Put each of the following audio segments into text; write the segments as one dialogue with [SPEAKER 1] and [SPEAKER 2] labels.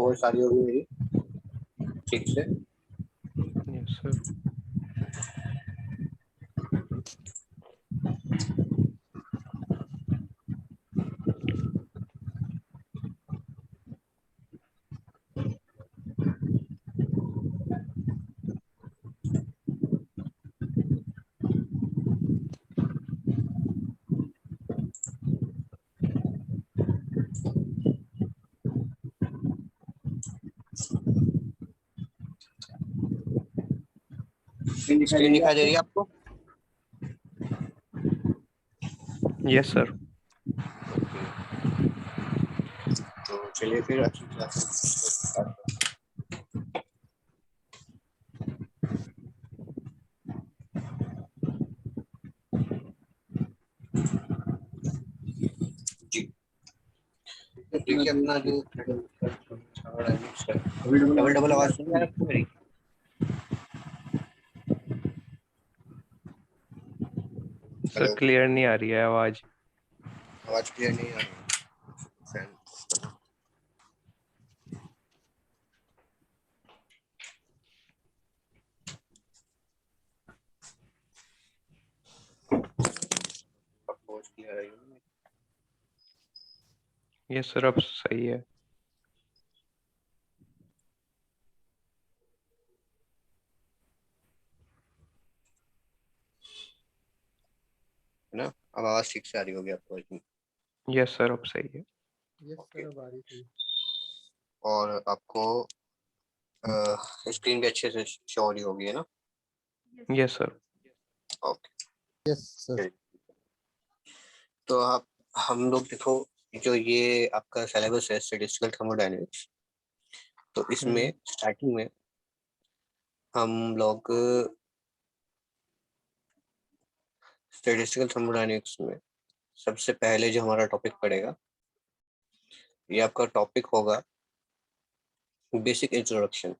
[SPEAKER 1] और सारी होगी मेरी ठीक से।
[SPEAKER 2] Yes sir.
[SPEAKER 1] स्क्रीन दिखाई दे रही है आपको?
[SPEAKER 2] Yes sir.
[SPEAKER 1] तो चलिए फिर अच्छी क्लास जी। देखिए अपना जो डबल डबल आवाज सुन रहा है आपको मेरी?
[SPEAKER 2] सर क्लियर नहीं आ रही है आवाज।
[SPEAKER 1] आवाज क्लियर नहीं आ रही। आवाज क्लियर आ रही है?
[SPEAKER 2] यस सर अब सही है।
[SPEAKER 1] ना अब आवाज ठीक से आ रही होगी आपको?
[SPEAKER 2] यस सर अब सही है।
[SPEAKER 3] यस सर अब आ रही थी।
[SPEAKER 1] और आपको स्क्रीन भी अच्छे से शो हो रही होगी, है ना?
[SPEAKER 2] Yes sir.
[SPEAKER 1] Okay
[SPEAKER 3] yes sir.
[SPEAKER 1] तो आप हम लोग देखो, जो ये आपका सिलेबस है स्टैटिस्टिकल थर्मोडायनेमिक्स, तो इसमें स्टार्टिंग में हम लोग स्टैटिस्टिकल थर्मोडायनेमिक्स में सबसे पहले जो हमारा टॉपिक पड़ेगा, ये आपका टॉपिक होगा बेसिक इंट्रोडक्शन।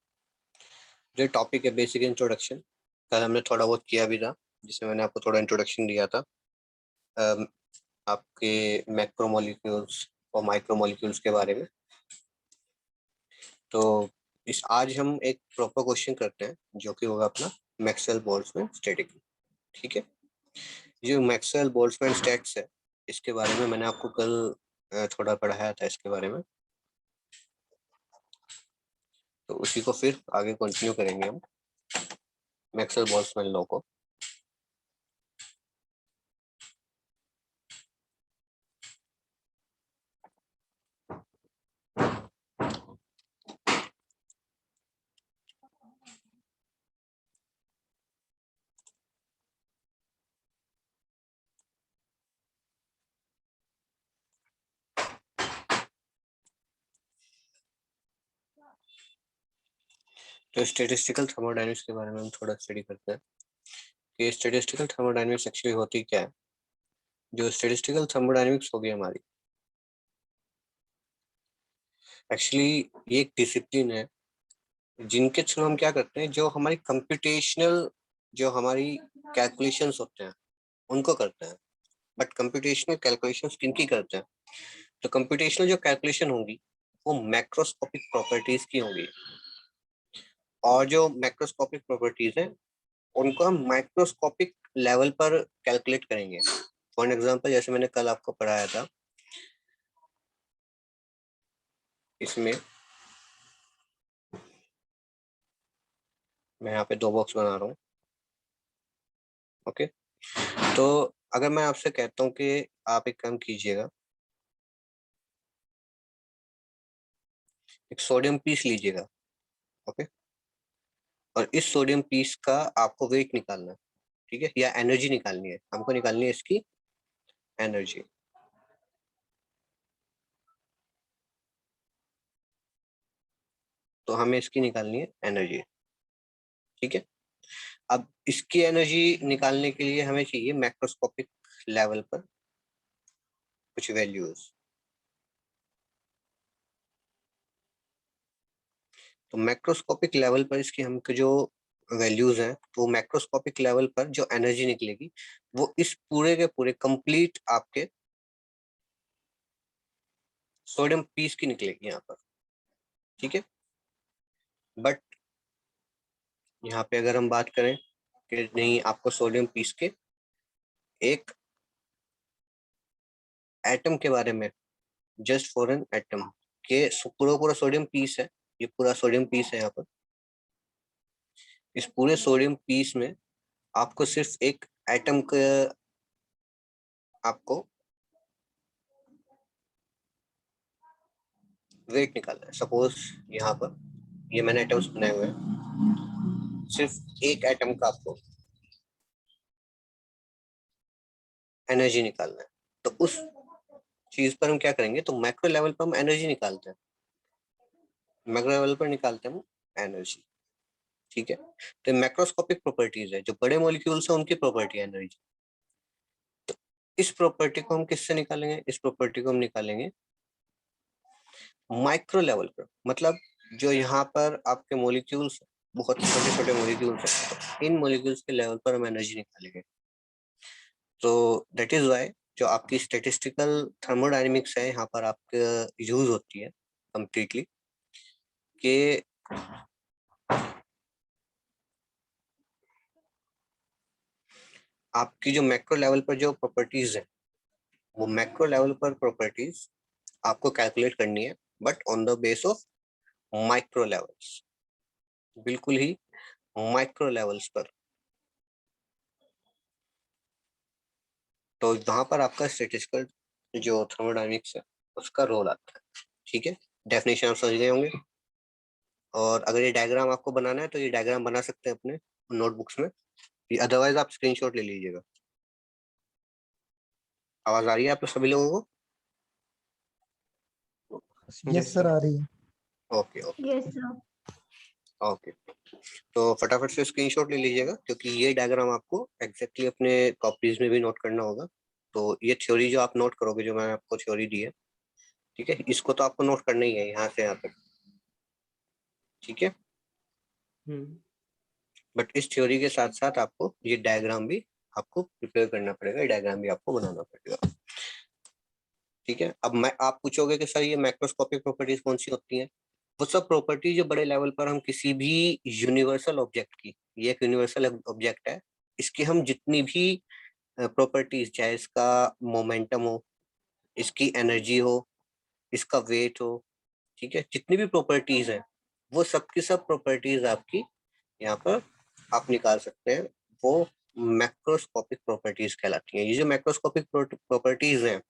[SPEAKER 1] जो टॉपिक है बेसिक इंट्रोडक्शन, कल हमने थोड़ा बहुत किया भी था, जिसमें मैंने आपको थोड़ा इंट्रोडक्शन दिया था आपके मैक्रोमोलिक्यूल्स और माइक्रोमोलिक्यूल्स के बारे में। तो इस आज हम एक प्रॉपर क्वेश्चन करते हैं जो कि होगा अपना मैक्सवेल बोल्ट्जमैन स्टैटिक। ठीक है, जो मैक्सवेल बोल्ट्जमैन स्टैट्स है, इसके बारे में मैंने आपको कल थोड़ा पढ़ाया था इसके बारे में, तो उसी को फिर आगे कंटिन्यू करेंगे हम मैक्सवेल बोल्ट्जमैन लॉ को। तो स्टैटिस्टिकल थर्मोडायनेमिक्स के बारे में हम थोड़ा स्टडी करते हैं कि स्टैटिस्टिकल थर्मोडायनेमिक्स एक्चुअली होती क्या है। जो स्टैटिस्टिकल थर्मोडायनेमिक्स होगी हमारी, एक्चुअली ये एक डिसिप्लिन है जिनके थ्रू हम क्या करते हैं, जो हमारी कंप्यूटेशनल जो हमारी कैलकुलेशंस होते हैं उनको करते हैं। बट कंप्यूटेशनल कैलकुलेशंस किनकी करते हैं? तो कंप्यूटेशनल जो कैलकुलेशन होगी वो मैक्रोस्कोपिक प्रॉपर्टीज की होंगी, और जो मैक्रोस्कोपिक प्रॉपर्टीज हैं उनको हम माइक्रोस्कोपिक लेवल पर कैलकुलेट करेंगे। फॉर एग्जांपल, जैसे मैंने कल आपको पढ़ाया था, इसमें मैं यहाँ पे 2 बॉक्स बना रहा हूँ। ओके, तो अगर मैं आपसे कहता हूँ कि आप एक काम कीजिएगा, एक सोडियम पीस लीजिएगा। ओके, और इस सोडियम पीस का आपको वेट निकालना है, ठीक है, या एनर्जी निकालनी है, हमको निकालनी है इसकी एनर्जी। तो हमें इसकी निकालनी है एनर्जी, ठीक है। अब इसकी एनर्जी निकालने के लिए हमें चाहिए मैक्रोस्कोपिक लेवल पर कुछ वैल्यूज। तो मैक्रोस्कोपिक लेवल पर इसकी हमको जो वैल्यूज हैं, तो मैक्रोस्कोपिक लेवल पर जो एनर्जी निकलेगी वो इस पूरे के पूरे कंप्लीट आपके सोडियम पीस की निकलेगी यहाँ पर। ठीक है। बट यहाँ पे अगर हम बात करें कि नहीं, आपको सोडियम पीस के एक एटम के बारे में, जस्ट फॉर एन एटम के पूरा सोडियम पीस है, ये पूरा सोडियम पीस है। यहाँ पर इस पूरे सोडियम पीस में आपको सिर्फ एक एटम का आपको वेट निकालना है। सपोज यहाँ पर ये मैंने एटम्स बनाए हुए हैं, सिर्फ एक एटम का आपको एनर्जी निकालना है। तो उस चीज पर हम क्या करेंगे, तो मैक्रो लेवल पर हम एनर्जी निकालते हैं, मैक्रो लेवल पर निकालते हैं हम एनर्जी। ठीक है। तो मैक्रोस्कोपिक प्रॉपर्टीज है, जो बड़े मॉलिक्यूल्स है उनकी प्रॉपर्टी है एनर्जी। तो इस प्रॉपर्टी को हम किससे निकालेंगे, इस प्रॉपर्टी को हम निकालेंगे माइक्रो लेवल पर। मतलब जो यहाँ पर आपके मॉलिक्यूल्स, बहुत छोटे छोटे मॉलिक्यूल्स है, तो इन मॉलिक्यूल्स के लेवल पर हम एनर्जी निकालेंगे। तो दैट इज वाई जो आपकी स्टेटिस्टिकल थर्मोडायनेमिक्स है यहाँ पर आपके यूज होती है कंप्लीटली, कि आपकी जो मैक्रो लेवल पर जो प्रॉपर्टीज है, वो मैक्रो लेवल पर प्रॉपर्टीज आपको कैलकुलेट करनी है, but on the base of micro levels, बिल्कुल ही माइक्रो लेवल्स पर। तो वहां पर आपका स्टैटिस्टिकल जो थर्मोडायनेमिक्स है उसका रोल आता है। ठीक है, डेफिनेशन आप समझ गए होंगे। और अगर ये डायग्राम आपको बनाना है तो ये डायग्राम बना सकते हैं अपने नोटबुक्स में, अदरवाइज आप स्क्रीनशॉट ले लीजिएगा। आवाज आ रही है आप सभी लोगों को?
[SPEAKER 3] यस सर, आ रही है।
[SPEAKER 1] Okay okay
[SPEAKER 4] yes sir.
[SPEAKER 1] Okay. तो फटाफट से स्क्रीनशॉट ले लीजिएगा, क्योंकि ये डायग्राम आपको एग्जैक्टली अपने कॉपीज में भी नोट करना होगा। तो ये थ्योरी जो आप नोट करोगे, जो मैंने आपको थ्योरी दी है, ठीक है, इसको तो आपको नोट करना ही है यहाँ से यहाँ तक। ठीक है। बट इस थ्योरी के साथ साथ आपको ये डायग्राम भी आपको प्रिपेयर करना पड़ेगा, ये डायग्राम भी आपको बनाना पड़ेगा। ठीक है। अब मैं आप पूछोगे कि सर ये मैक्रोस्कोपिक प्रॉपर्टीज कौन सी होती हैं? वो सब प्रॉपर्टी जो बड़े लेवल पर हम किसी भी यूनिवर्सल ऑब्जेक्ट की, ये एक यूनिवर्सल ऑब्जेक्ट है, इसकी हम जितनी भी प्रॉपर्टीज, चाहे इसका मोमेंटम हो, इसकी एनर्जी हो, इसका वेट हो, ठीक है, जितनी भी प्रॉपर्टीज हैं, वो सब की सब प्रॉपर्टीज आपकी यहाँ पर आप निकाल सकते हैं। वो मैक्रोस्कोपिक प्रॉपर्टीज कहलाती हैं। ये जो मैक्रोस्कोपिक प्रॉपर्टीज हैं,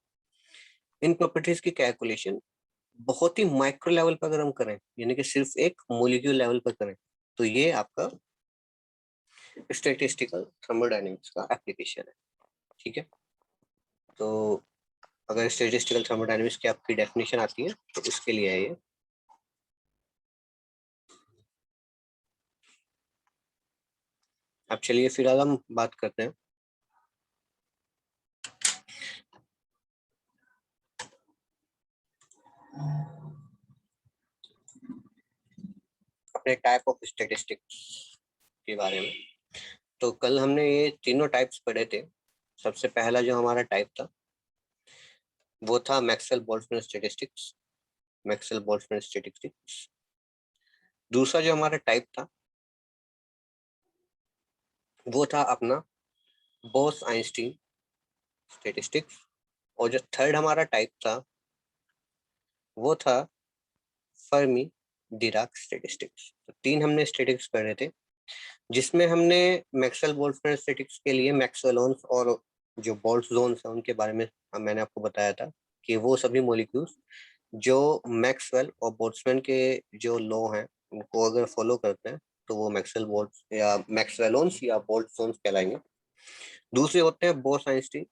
[SPEAKER 1] इन प्रॉपर्टीज की कैलकुलेशन बहुत ही माइक्रो लेवल पर अगर हम करें, यानी कि सिर्फ एक मोलिक्यूल लेवल पर करें, तो ये आपका स्टैटिस्टिकल थर्मोडायनेमिक्स का एप्लीकेशन है। ठीक है। तो अगर स्टैटिस्टिकल थर्मोडायनेमिक्स की आपकी डेफिनेशन आती है तो इसके लिए है ये। अब चलिए फिलहाल हम बात करते हैं अपने टाइप ऑफ स्टैटिस्टिक्स के बारे में। तो कल हमने ये तीनों टाइप्स पढ़े थे। सबसे पहला जो हमारा टाइप था वो था Maxwell Boltzmann statistics, Maxwell Boltzmann statistics. दूसरा जो हमारा टाइप था वो था अपना बोस आइंस्टीन स्टैटिस्टिक्स। और जो थर्ड हमारा टाइप था वो था फर्मी डिराक स्टैटिस्टिक्स। तो तीन हमने स्टैटिस्टिक्स पढ़े थे, जिसमें हमने मैक्सवेल बोल्ट्जमैन स्टैटिस्टिक्स के लिए मैक्सवेलोन्स और जो बोल्ट्जोन्स हैं उनके बारे में मैंने आपको बताया था कि वो सभी मॉलिक्यूल्स जो मैक्सवेल और बोल्ट्जमैन के जो लॉ हैं उनको अगर फॉलो करते हैं तो वो मैक्सवेल बोल्ट्स या मैक्सवेलोन्स या बोल्ट्जोन्स कहलाएंगे। दूसरे होते हैं बोस आइंस्टीन,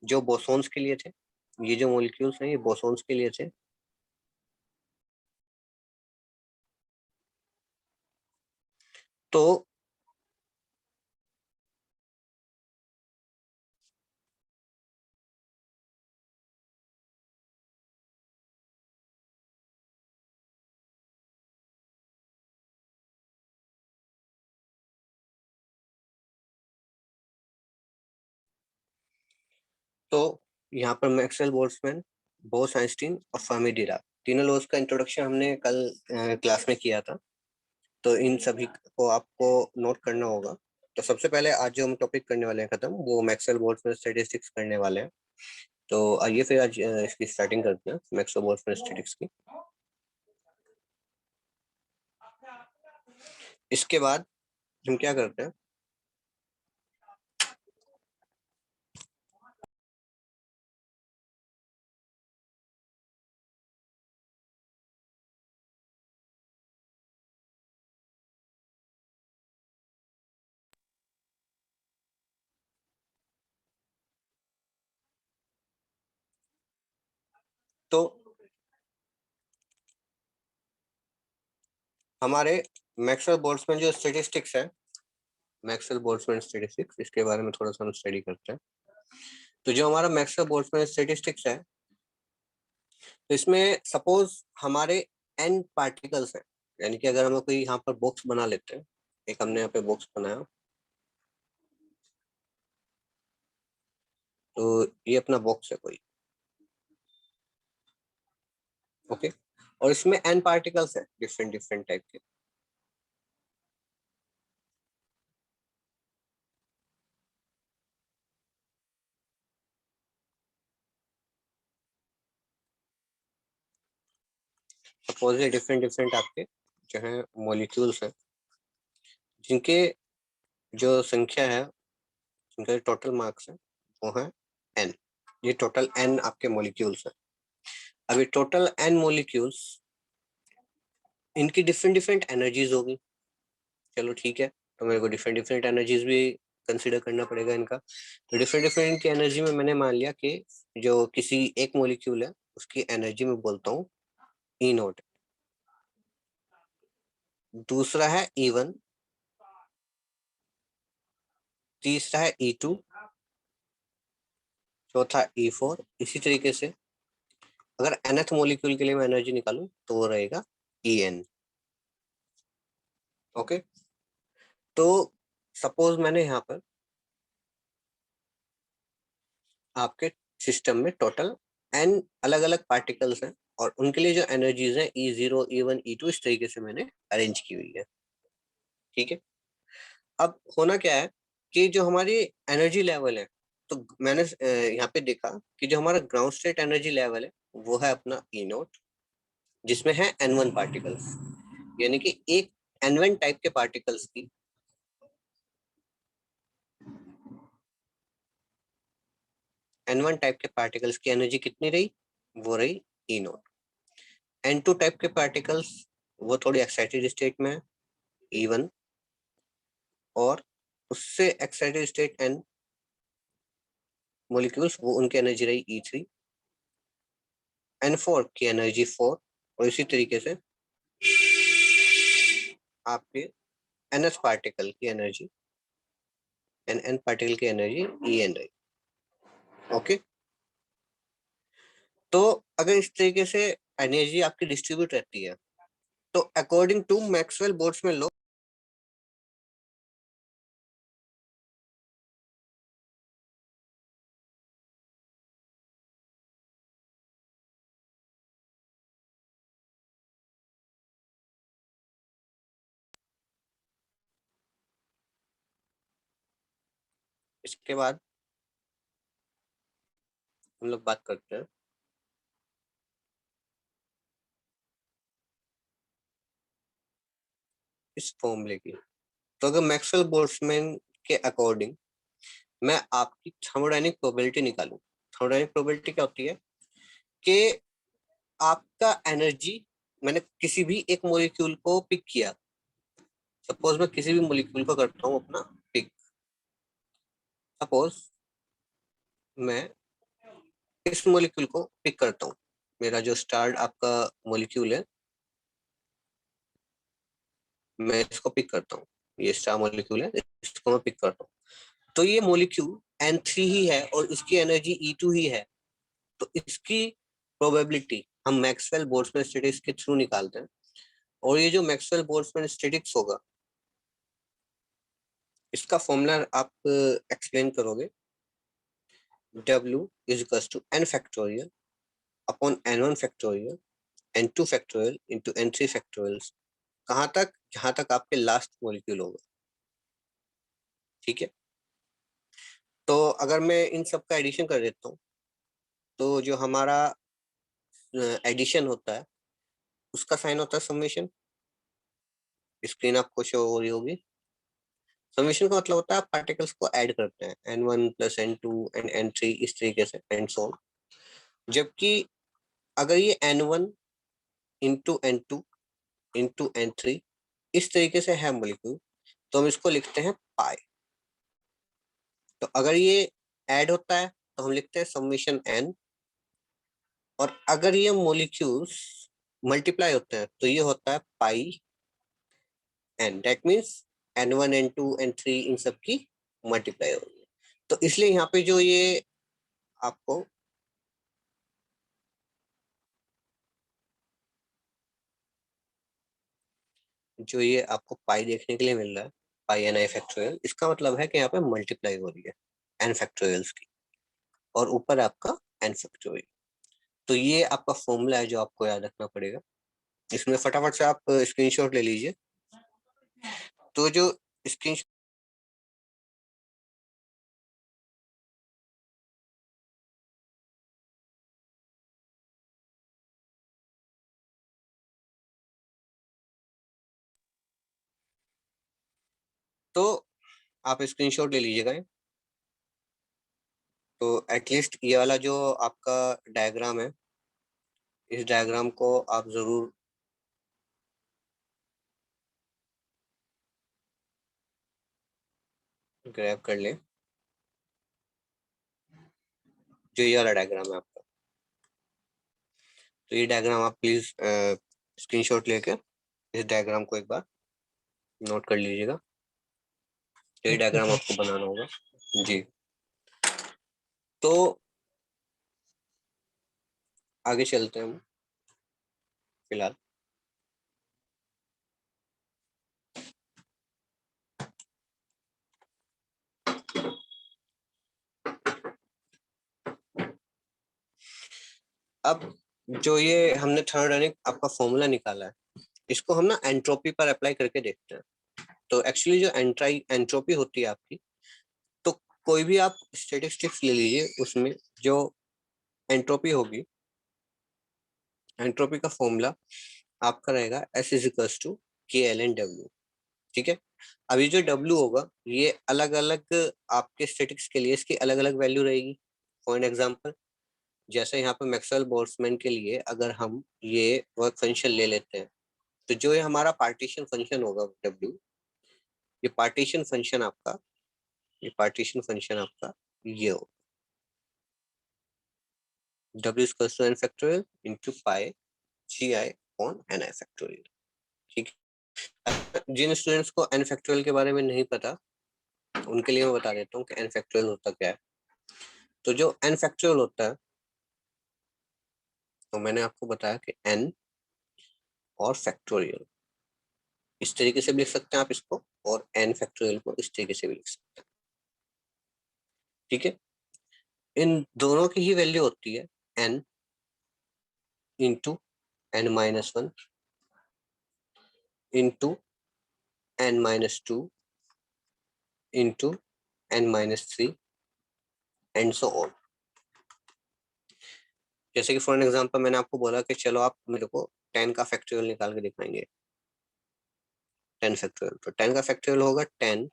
[SPEAKER 1] जो बोसोन्स के लिए थे। ये जो मॉलिक्यूल्स हैं ये बोसोन्स के लिए थे। तो तो यहाँ पर मैक्सवेल बोल्ट्जमैन, बोस आइंस्टीन और फर्मी डिराक, तीनों लॉज का इंट्रोडक्शन हमने कल क्लास में किया था, तो इन सभी को आपको नोट करना होगा। तो सबसे पहले आज जो हम टॉपिक करने वाले हैं खत्म, वो मैक्सवेल बोल्ट्जमैन स्टैटिस्टिक्स करने वाले हैं। तो आइए फिर आज इसकी स्टार्टिंग करते हैं, मैक्सवेल बोल्ट्जमैन स्टैटिस्टिक्स की। इसके बाद हम क्या करते हैं, तो हमारे मैक्सवेल बोल्ट्जमैन जो स्टैटिस्टिक्स है, मैक्सवेल बोल्ट्जमैन स्टैटिस्टिक्स, इसके बारे में थोड़ा सा हम स्टडी करते हैं। तो जो हमारा मैक्सवेल बोल्ट्जमैन स्टैटिस्टिक्स है, तो इसमें सपोज हमारे n पार्टिकल्स हैं, यानी कि अगर हम कोई यहाँ पर बॉक्स बना लेते हैं, एक हमने यहाँ पे बॉक्स बनाया, तो ये अपना बॉक्स है कोई, ओके, और इसमें n पार्टिकल्स है डिफरेंट डिफरेंट टाइप के। सपोज ये डिफरेंट डिफरेंट आपके जो है मॉलिक्यूल्स हैं, जिनके जो संख्या है, जिनका टोटल मार्क्स है, वो है n। ये टोटल n आपके मॉलिक्यूल्स है। अभी टोटल n मॉलिक्यूल्स, इनकी डिफरेंट डिफरेंट एनर्जीज होगी। चलो ठीक है, तो मेरे को डिफरेंट डिफरेंट एनर्जीज भी कंसीडर करना पड़ेगा इनका। तो डिफरेंट डिफरेंट की एनर्जी में मैंने मान लिया कि जो किसी एक मॉलिक्यूल है उसकी एनर्जी में बोलता हूँ ई नोट, दूसरा है E1, तीसरा है E2, चौथा E4। इसी तरीके से अगर nth मॉलिक्यूल के लिए मैं एनर्जी निकालूं तो वो रहेगा En। ओके, तो सपोज मैंने यहाँ पर आपके सिस्टम में टोटल n अलग अलग पार्टिकल्स हैं, और उनके लिए जो एनर्जीज है E0, E1, E2 इस तरीके से मैंने अरेंज की हुई है। ठीक है, अब होना क्या है कि जो हमारी एनर्जी लेवल है, तो मैंने यहाँ पे देखा कि जो हमारा ग्राउंड स्टेट एनर्जी लेवल है वो है अपना ई नोट, जिसमें है N1 पार्टिकल्स, यानी कि एक N1 टाइप के पार्टिकल्स की N1 टाइप के पार्टिकल्स की एनर्जी कितनी रही, वो रही ई नोट। N2 टाइप के पार्टिकल्स वो थोड़ी एक्साइटेड स्टेट में है, E1, और उससे एक्साइटेड स्टेट N मॉलिक्यूल्स, वो उनकी एनर्जी रही E3, N4 की एनर्जी 4, और इसी तरीके से आपके NS पार्टिकल की एनर्जी, NN पार्टिकल की एनर्जी En रही। ओके, तो अगर इस तरीके से एनर्जी आपकी डिस्ट्रीब्यूट रहती है, तो according to Maxwell Boltzmann law, इसके बाद हम लोग बात करते हैं इस फॉर्मूले की। तो अगर मैक्सवेल बोल्ट्जमैन के अकॉर्डिंग मैं आपकी थर्मोडायनेमिक प्रोबेबिलिटी निकालूं, थर्मोडायनेमिक प्रोबेबिलिटी क्या होती है कि आपका एनर्जी, मैंने किसी भी एक मॉलिक्यूल को पिक किया, सपोज मैं किसी भी मॉलिक्यूल को करता हूँ अपना पिक, सपोज मैं इस मॉलिक्यूल को पिक करता हूँ, मेरा जो स्टार्ड आपका मॉलिक्यूल है, मैं इसको पिक करता हूँ, ये स्टार मॉलिक्यूल है, इसको मैं पिक करता हूँ, तो ये मॉलिक्यूल N3 ही है और इसकी एनर्जी E2 ही है। तो इसकी प्रोबेबिलिटी हम मैक्सवेल बोल्ट्जमैन स्टैटिस्टिक्स के थ्रू निकालते हैं, और ये जो मैक्सवेल बोल्ट्जमैन स्टैटिस्टिक्स होगा, इसका फॉर्मूला आप एक्सप्लेन करोगे, W is equal to n factorial upon N1 factorial n2 factorial into n3 factorial, कहाँ तक, जहां तक आपके लास्ट मॉलिक्यूल होगा। ठीक है, तो अगर मैं इन सब का एडिशन कर देता हूँ तो जो हमारा एडिशन होता है उसका साइन होता है समेशन। स्क्रीन आपको शो हो रही होगी। समेशन का मतलब होता है आप पार्टिकल्स को ऐड करते हैं, n1 plus n2 and n3 इस तरीके से एंड सो ऑन। जबकि अगर ये n1 into n2 into n3 इस तरीके से है मॉलिक्यूल तो हम इसको लिखते हैं पाई। तो अगर ये ऐड होता है तो हम लिखते हैं समेशन n, और अगर ये मॉलिक्यूल्स मल्टीप्लाई होते हैं तो ये होता है पाई n। That means n1 n2 n3 इन सब की मल्टीप्लाई हो रही है। तो इसलिए यहाँ पे जो ये आपको पाई देखने के लिए मिल रहा है, पाई एन आई फैक्टोरियल, इसका मतलब है कि यहाँ पे मल्टीप्लाई हो रही है एन फैक्टोरियल्स की, और ऊपर आपका एन फैक्टोरियल। तो ये आपका फॉर्मूला है जो आपको याद रखना पड़ेगा। इसमें फटाफट से आप स्क्रीनशॉट ले लीजिए। तो जो स्क्रीन तो आप स्क्रीनशॉट ले लीजिएगा। तो एटलीस्ट ये वाला जो आपका डायग्राम है, इस डायग्राम को आप जरूर ग्रैब कर लें। जो ये वाला डायग्राम है आपका, तो ये डायग्राम आप प्लीज स्क्रीनशॉट लेके इस डायग्राम को एक बार नोट कर लीजिएगा। ये डायग्राम आपको बनाना होगा जी। तो आगे चलते हैं हम फिलहाल। अब जो ये हमने थर्मोडायनेमिक आपका फॉर्मूला निकाला है, इसको हम ना एंट्रोपी पर अप्लाई करके देखते हैं। तो एक्चुअली जो एंट्रोपी होती है आपकी, तो कोई भी आप स्टैटिस्टिक्स ले लीजिए, उसमें जो एंट्रोपी होगी, एंट्रोपी का फॉर्मूला आपका रहेगा S is equals to KLN W। ठीक है, अभी जो W होगा ये अलग अलग आपके स्टैटिक्स के लिए इसकी अलग अलग वैल्यू रहेगी। फॉर एग्जांपल, जैसे यहाँ पे मैक्सवेल बोल्ट्जमैन के लिए अगर हम ये वर्क फंक्शन ले लेते हैं, तो जो ये हमारा पार्टीशन फंक्शन होगा W, ये पार्टीशन फंक्शन आपका ये हो W equals to n factorial into pi GI on NI factorial. ठीक है, जिन स्टूडेंट्स को n फैक्टोरियल के बारे में नहीं पता उनके लिए मैं बता देता हूँ कि n फैक्टोरियल होता क्या है। तो जो n फैक्टोरियल होता है, तो मैंने आपको बताया कि n और फैक्टोरियल इस तरीके से भी लिख सकते हैं आप इसको, और n फैक्टोरियल को इस तरीके से भी लिख सकते हैं। ठीक है, इन दोनों की ही वैल्यू होती है n into n-1 into n-2 into n-3 and so on. जैसे कि फॉर एग्जांपल मैंने आपको बोला कि चलो आप मेरे को 10 का फैक्टोरियल निकाल के दिखाएंगे। 10 फैक्टोरियल, तो 10 का फैक्टोरियल होगा 10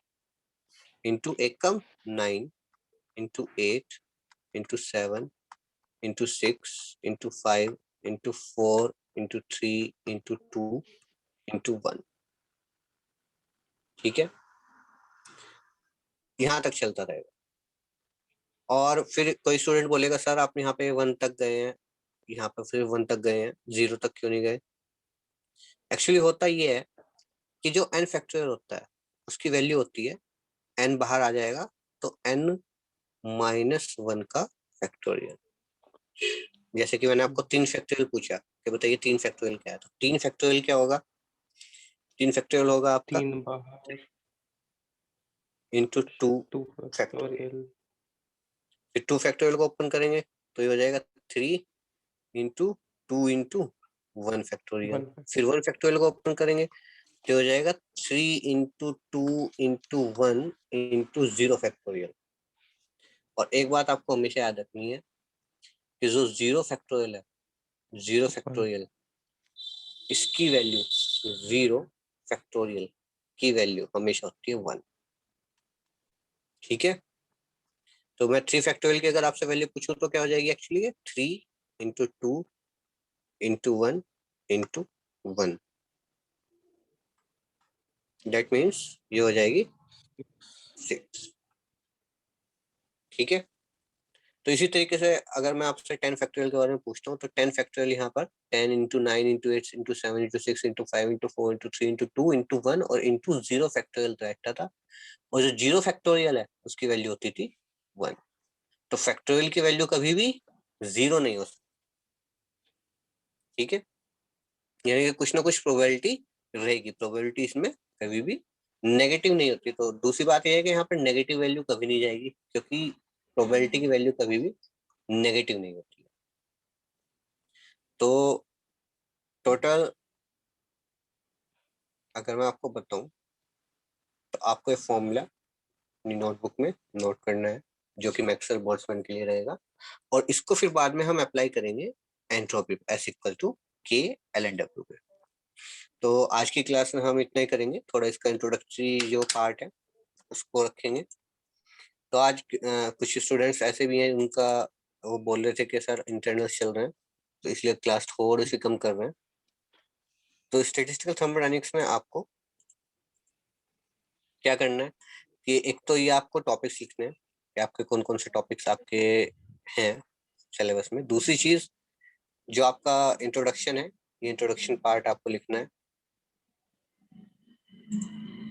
[SPEAKER 1] इंटू 1 का 9 into 8 into 7 into 6 into 5 into 4 into 3 into 2 into 1। ठीक है, यहाँ तक चलता रहेगा। और फिर कोई स्टूडेंट बोलेगा सर आप यहाँ पे 1 तक गए हैं, यहाँ पे फिर 1 तक गए हैं, 0 तक क्यों नहीं गए। एक्चुअली होता ये है कि जो n फैक्टोरियल होता है उसकी वैल्यू होती है, n बाहर आ जाएगा तो n-1 का फैक्टोरियल। जैसे कि मैंने आपको 3 फैक्टोरियल पूछा कि बताइए 3 फैक्टोरियल क्या है, तो 3 फैक्टोरियल क्या होगा, 3 फैक्टोरियल होगा आपका
[SPEAKER 2] 3 बाहर
[SPEAKER 1] इंटू 2
[SPEAKER 2] 2
[SPEAKER 1] फैक्टोरियल।
[SPEAKER 2] फैक्टोरियल
[SPEAKER 1] फिर 2 फैक्टोरियल को ओपन करेंगे तो ये हो जाएगा 3 इंटू 2 इंटू 1 फैक्टोरियल,
[SPEAKER 2] 1
[SPEAKER 1] फिर 1 फैक्टोरियल को ओपन करेंगे तो हो जाएगा 3 इंटू 2 इंटू 1 इंटू 0 फैक्टोरियल। और एक बात आपको हमेशा याद रखनी है कि जो 0 फैक्टोरियल है, 0 फैक्टोरियल, इसकी वैल्यू 0 फैक्टोरियल की वैल्यू हमेशा होती है 1। ठीक है, तो मैं 3 फैक्टोरियल की अगर आपसे वैल्यू पूछूं तो क्या हो जाएगी actually 3 into 2 into 1 into 1, that means ये हो जाएगी 6। ठीक है, तो इसी तरीके से अगर मैं आपसे 10 फैक्टोरियल के बारे में पूछता हूँ तो 10 फैक्टोरियल यहाँ पर 10 into 9 into 8 into 7 into 6 into 5 into 4 into 3 into 2 into 1 और इंटू 0 फैक्टोरियल रहता था, और जो 0 फैक्टोरियल है उसकी वैल्यू होती थी 1। तो फैक्टोरियल की वैल्यू कभी भी 0 नहीं हो सकती। ठीक है, यानी कि कुछ ना कुछ प्रोबेबिलिटी रहेगी, प्रोबेबिलिटी इसमें कभी भी नेगेटिव नहीं होती। तो दूसरी बात यह है कि यहाँ पर नेगेटिव वैल्यू कभी नहीं जाएगी, क्योंकि प्रोबेबिलिटी की वैल्यू कभी भी नेगेटिव नहीं होती है। तो टोटल अगर मैं आपको बताऊं तो आपको ये फॉर्मूला अपनी नोटबुक में नोट करना है, जो कि मैक्सवेल बोल्ट्जमैन के लिए रहेगा, और इसको फिर बाद में हम अप्लाई करेंगे एंट्रोपी एस इक्वल टू के एल एन डब्ल्यू पे। तो आज की क्लास में हम इतना ही करेंगे, थोड़ा इसका इंट्रोडक्टरी जो पार्ट है उसको रखेंगे। तो आज कुछ स्टूडेंट्स ऐसे भी हैं उनका वो बोल रहे थे कि सर इंटरनल्स चल रहे हैं तो इसलिए क्लास थोड़ी सी कम कर रहे हैं। तो स्टैटिस्टिकल थर्मोडायनेमिक्स में आपको क्या करना है कि एक तो ये आपको टॉपिक्स लिखने हैं कि आपके कौन कौन से टॉपिक्स आपके हैं सिलेबस में। दूसरी चीज जो आपका इंट्रोडक्शन है, ये इंट्रोडक्शन पार्ट आपको लिखना है,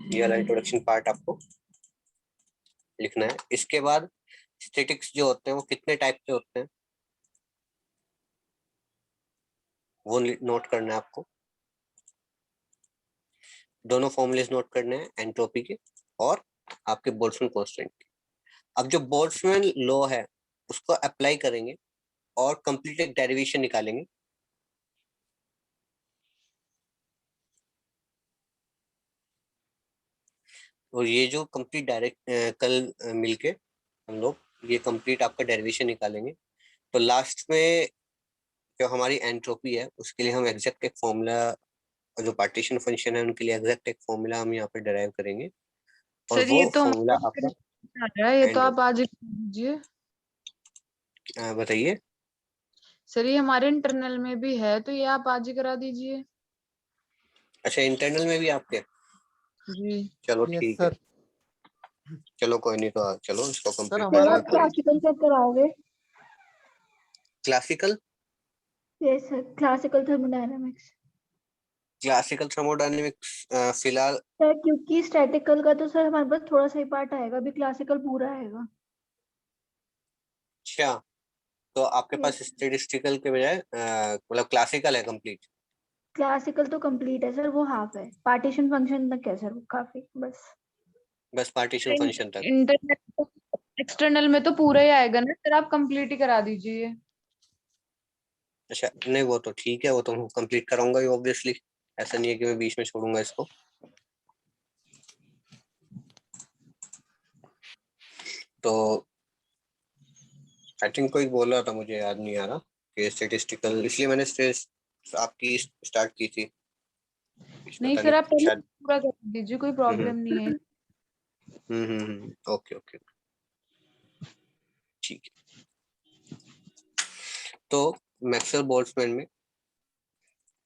[SPEAKER 1] ये वाला इंट्रोडक्शन पार्ट आपको लिखना है। इसके बाद स्टैटिक्स जो होते हैं वो कितने टाइप के होते हैं वो नोट करना है आपको। दोनों फॉर्मूलेस नोट करने हैं, एंट्रोपी के और आपके बोल्ट्जमैन कांस्टेंट के। अब जो बोल्ट्जमैन लॉ है उसको अप्लाई करेंगे और कंप्लीट एक डेरिवेशन निकालेंगे। और ये जो कंप्लीट डायरेक्ट कल मिलके हम लोग ये कंप्लीट आपका डेरिवेशन निकालेंगे। तो लास्ट में जो हमारी एंट्रोपी है उसके लिए हम एग्जैक्ट एक फॉर्मूला, जो पार्टीशन फंक्शन है उनके लिए एग्जैक्ट एक फॉर्मूला हम यहाँ पे डिराइव करेंगे, और
[SPEAKER 4] सर
[SPEAKER 1] वो
[SPEAKER 4] ये तो
[SPEAKER 1] फॉर्मूला
[SPEAKER 4] हमारे
[SPEAKER 1] आपका
[SPEAKER 4] आ रहा है, ये तो
[SPEAKER 1] एंड
[SPEAKER 4] आप आज ही कर दीजिए।
[SPEAKER 1] बताइए।
[SPEAKER 4] सर ये हमारे इंटरनल में भी है, तो ये आप आज ही करा दीजिए।
[SPEAKER 1] अच्छा, इंटरनल में भी आपके?
[SPEAKER 4] जी
[SPEAKER 1] चलो
[SPEAKER 3] यस
[SPEAKER 1] ठीक है,
[SPEAKER 3] सर।
[SPEAKER 1] चलो कोई नहीं, तो चलो इसको
[SPEAKER 3] सर
[SPEAKER 1] कंप्लीट
[SPEAKER 3] हमारा
[SPEAKER 1] करते हैं।
[SPEAKER 5] क्लासिकल से कराओगे?
[SPEAKER 1] Classical
[SPEAKER 5] yes sir, classical thermodynamics.
[SPEAKER 1] Classical thermodynamics फिलहाल
[SPEAKER 5] सर क्योंकि स्टैटिकल का तो सर हमारे पास थोड़ा सा ही पार्ट आएगा, अभी क्लासिकल पूरा आएगा।
[SPEAKER 1] अच्छा, तो आपके पास
[SPEAKER 5] यस,
[SPEAKER 1] स्टैटिस्टिकल के बजाय मतलब क्लासिकल है कंप्लीट?
[SPEAKER 5] क्लासिकल तो कंप्लीट है सर, वो हाफ है, पार्टीशन फंक्शन तक है सर, वो काफी बस।
[SPEAKER 1] बस पार्टीशन फंक्शन तक?
[SPEAKER 4] इंटरनल एक्सटर्नल में तो पूरा ही आएगा ना सर, आप कंप्लीट ही करा दीजिए।
[SPEAKER 1] अच्छा, नहीं वो तो ठीक है, वो तो मैं कंप्लीट कराऊंगा ही ऑब्वियसली, ऐसा नहीं है कि मैं बीच में छोड़ूंगा इसको। तो आई थिंक कोई बोल रहा था, मुझे याद नहीं आ रहा कि स्टैटिस्टिकल, इसलिए मैंने आपकी स्टार्ट की थी।
[SPEAKER 4] नहीं
[SPEAKER 1] पता
[SPEAKER 4] सर, आप
[SPEAKER 1] नहीं
[SPEAKER 4] पहले
[SPEAKER 1] शायद।
[SPEAKER 4] पूरा कर दीजिए, कोई प्रॉब्लम नहीं है।
[SPEAKER 1] ओके ओके, ठीक है। तो मैक्सवेल बोल्ट्जमैन में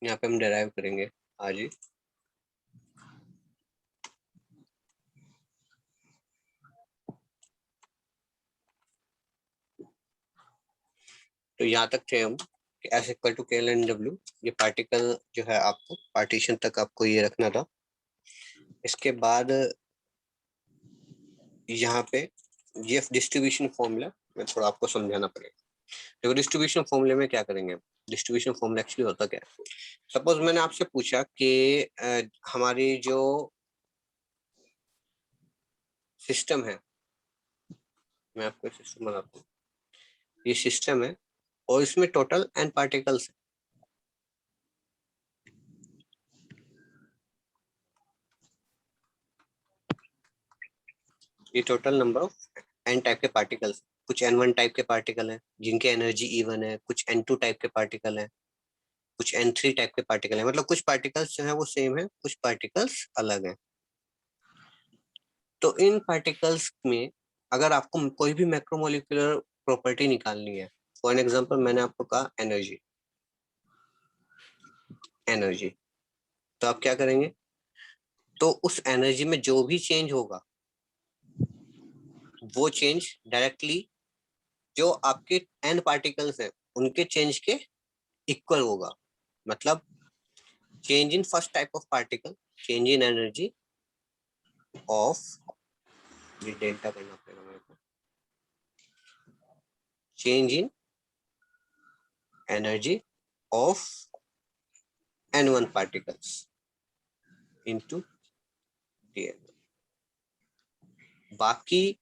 [SPEAKER 1] यहाँ पे हम डिराइव करेंगे आज ही। तो यहाँ तक थे हम कि एस इक्वल टू के एल एन डब्ल्यू, ये पार्टिकल जो है आपको पार्टीशन तक आपको ये रखना था। इसके बाद यहाँ पे ये डिस्ट्रीब्यूशन फॉर्मूला मैं थोड़ा आपको समझाना पड़ेगा। देखो डिस्ट्रीब्यूशन फॉर्मूले में क्या करेंगे, डिस्ट्रीब्यूशन फॉर्मूला एक्चुअली होता क्या है। सपोज मैंने आपसे पूछा कि हमारी जो सिस्टम है, मैं आपको सिस्टम बनाता हूँ, ये सिस्टम है और इसमें टोटल n पार्टिकल्स है। ये total number of n type के पार्टिकल्स, कुछ n1 टाइप के पार्टिकल हैं जिनकी एनर्जी E1 है, कुछ n2 टाइप के पार्टिकल हैं, कुछ n3 टाइप के पार्टिकल हैं। मतलब कुछ पार्टिकल्स जो है वो सेम है, कुछ पार्टिकल्स अलग हैं। तो इन पार्टिकल्स में अगर आपको कोई भी मैक्रोमोलिकुलर प्रॉपर्टी निकालनी है, फॉर एग्जांपल मैंने आपको कहा एनर्जी, तो आप क्या करेंगे, तो उस एनर्जी में जो भी चेंज होगा वो चेंज डायरेक्टली जो आपके n पार्टिकल्स हैं उनके चेंज के इक्वल होगा। मतलब change in first type of particle, change in energy of, ये डेल्टा करना पड़ेगा मेरे को, change in energy of n1 particles into dn। बाकी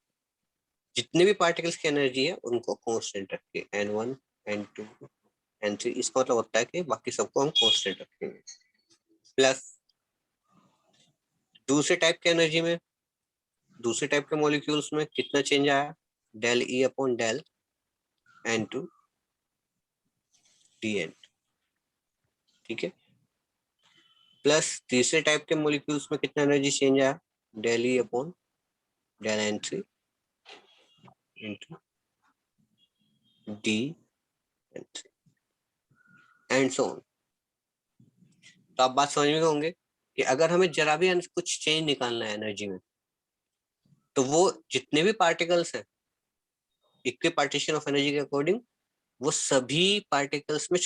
[SPEAKER 1] जितने भी पार्टिकल्स की एनर्जी है उनको कांस्टेंट रखिए, n1 n2 n3। इसका मतलब होता है कि बाकी सबको हम कांस्टेंट रखेंगे। प्लस दूसरे टाइप के एनर्जी में, दूसरे टाइप के मॉलिक्यूल्स में कितना चेंज आया, del E upon del n2 dn, ठीक है। प्लस तीसरे टाइप के मॉलिक्यूल्स में कितना एनर्जी चेंज आया, del E upon del n3 into dn3 and so on. तो आप बात समझ में होंगे कि अगर हमें जरा भी कुछ चेंज निकालना है एनर्जी में, तो वो जितने भी पार्टिकल्स हैं इक्वल पार्टीशन ऑफ एनर्जी के अकॉर्डिंग, वो सभी पार्टिकल्स में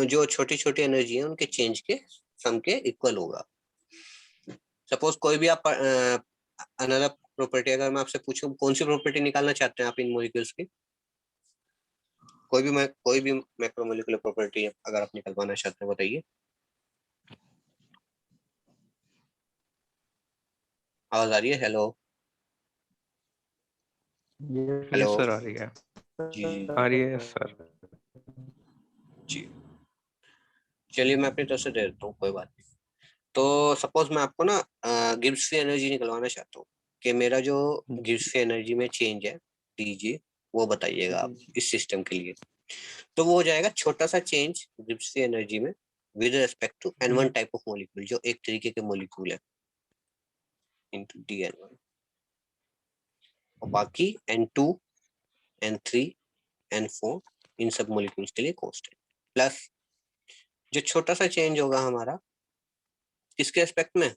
[SPEAKER 1] जो छोटी छोटी एनर्जी है उनके चेंज के सम के इक्वल होगा। सपोज कोई भी आप अनदर प्रॉपर्टी, अगर मैं आपसे पूछूं कौन सी प्रॉपर्टी निकालना चाहते हैं आप इन मॉलिक्यूल्स की, कोई भी मैक्रोमोलिकुलर प्रॉपर्टी अगर आप निकलवाना चाहते हैं बताइए। आवाज आ रही है? हेलो हेलो
[SPEAKER 2] यस सर, आ रही है,
[SPEAKER 1] जी
[SPEAKER 2] आ रही है सर।
[SPEAKER 1] जी, चलिए मैं अपनी तरफ से दे देता हूँ, कोई बात नहीं। तो सपोज मैं आपको ना गिब्स फ्री एनर्जी निकलवाना चाहता हूँ कि मेरा जो गिब्स फ्री एनर्जी में चेंज है दीजिए, वो बताइएगा आप इस सिस्टम के लिए। तो वो हो जाएगा छोटा सा चेंज गिब्स फ्री एनर्जी में with respect to n1 type of molecule, जो एक तरीके के मॉलिक्यूल है, इनटू dn1। और बाकी n2 n3 n4 इन सब मॉलिक्यूल्स के लिए कांस्टेंट। प्लस जो छोटा सा चेंज होगा हमारा किसके एस्पेक्ट में,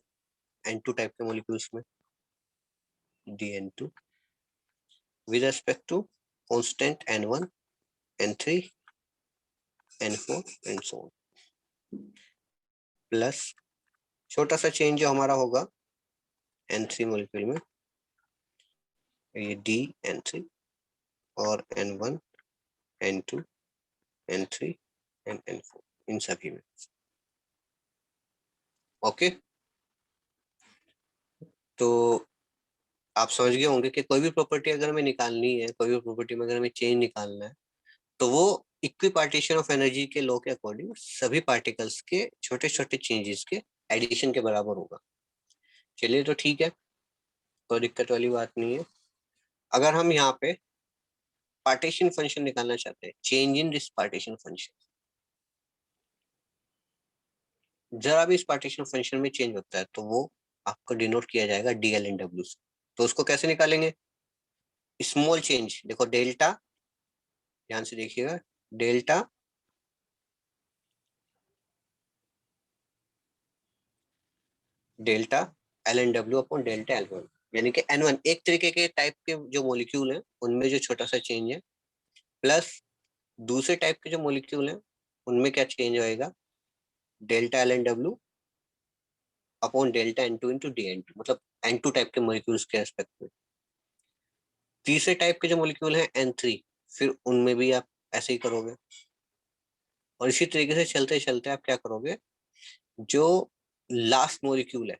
[SPEAKER 1] n2 टाइप के मॉलिक्यूल्स में, dn2 with respect to constant n1 n3 n4 and so on। Plus छोटा सा चेंज जो हमारा होगा n3 मॉलिक्यूल में, ये dn3 और n1 n2 n3 and n4 इन सभी में। ओके, तो आप समझ गए होंगे कि कोई भी प्रॉपर्टी अगर हमें निकालनी है, कोई भी प्रॉपर्टी में अगर हमें चेंज निकालना है, तो वो इक्वी पार्टीशन ऑफ एनर्जी के लॉ के अकॉर्डिंग सभी पार्टिकल्स के छोटे छोटे चेंजेस के एडिशन के बराबर होगा। चलिए तो ठीक है, कोई दिक्कत वाली बात नहीं है। अगर हम यहाँ पे पार्टीशन फंक्शन निकालना चाहते हैं, change in this partition function, जरा भी इस पार्टीशन फंक्शन में चेंज होता है तो वो आपको डिनोट किया जाएगा DL/W से। तो उसको कैसे निकालेंगे, स्मॉल चेंज, देखो डेल्टा, ध्यान से देखिएगा, delta delta L/W upon delta L1, यानी कि N1 एक तरीके के टाइप के जो मॉलिक्यूल हैं उनमें जो छोटा सा चेंज है, प्लस दूसरे टाइप के जो मॉलिक्यूल हैं उनमें क्या चेंज होएगा, delta L/W upon delta N2 into dN2, मतलब N2 टाइप के मॉलिक्यूल्स के एस्पेक्ट में। तीसरे टाइप के जो मॉलिक्यूल हैं N3, फिर उनमें भी आप ऐसे ही करोगे, और इसी तरीके से चलते चलते आप क्या करोगे, जो लास्ट मॉलिक्यूल है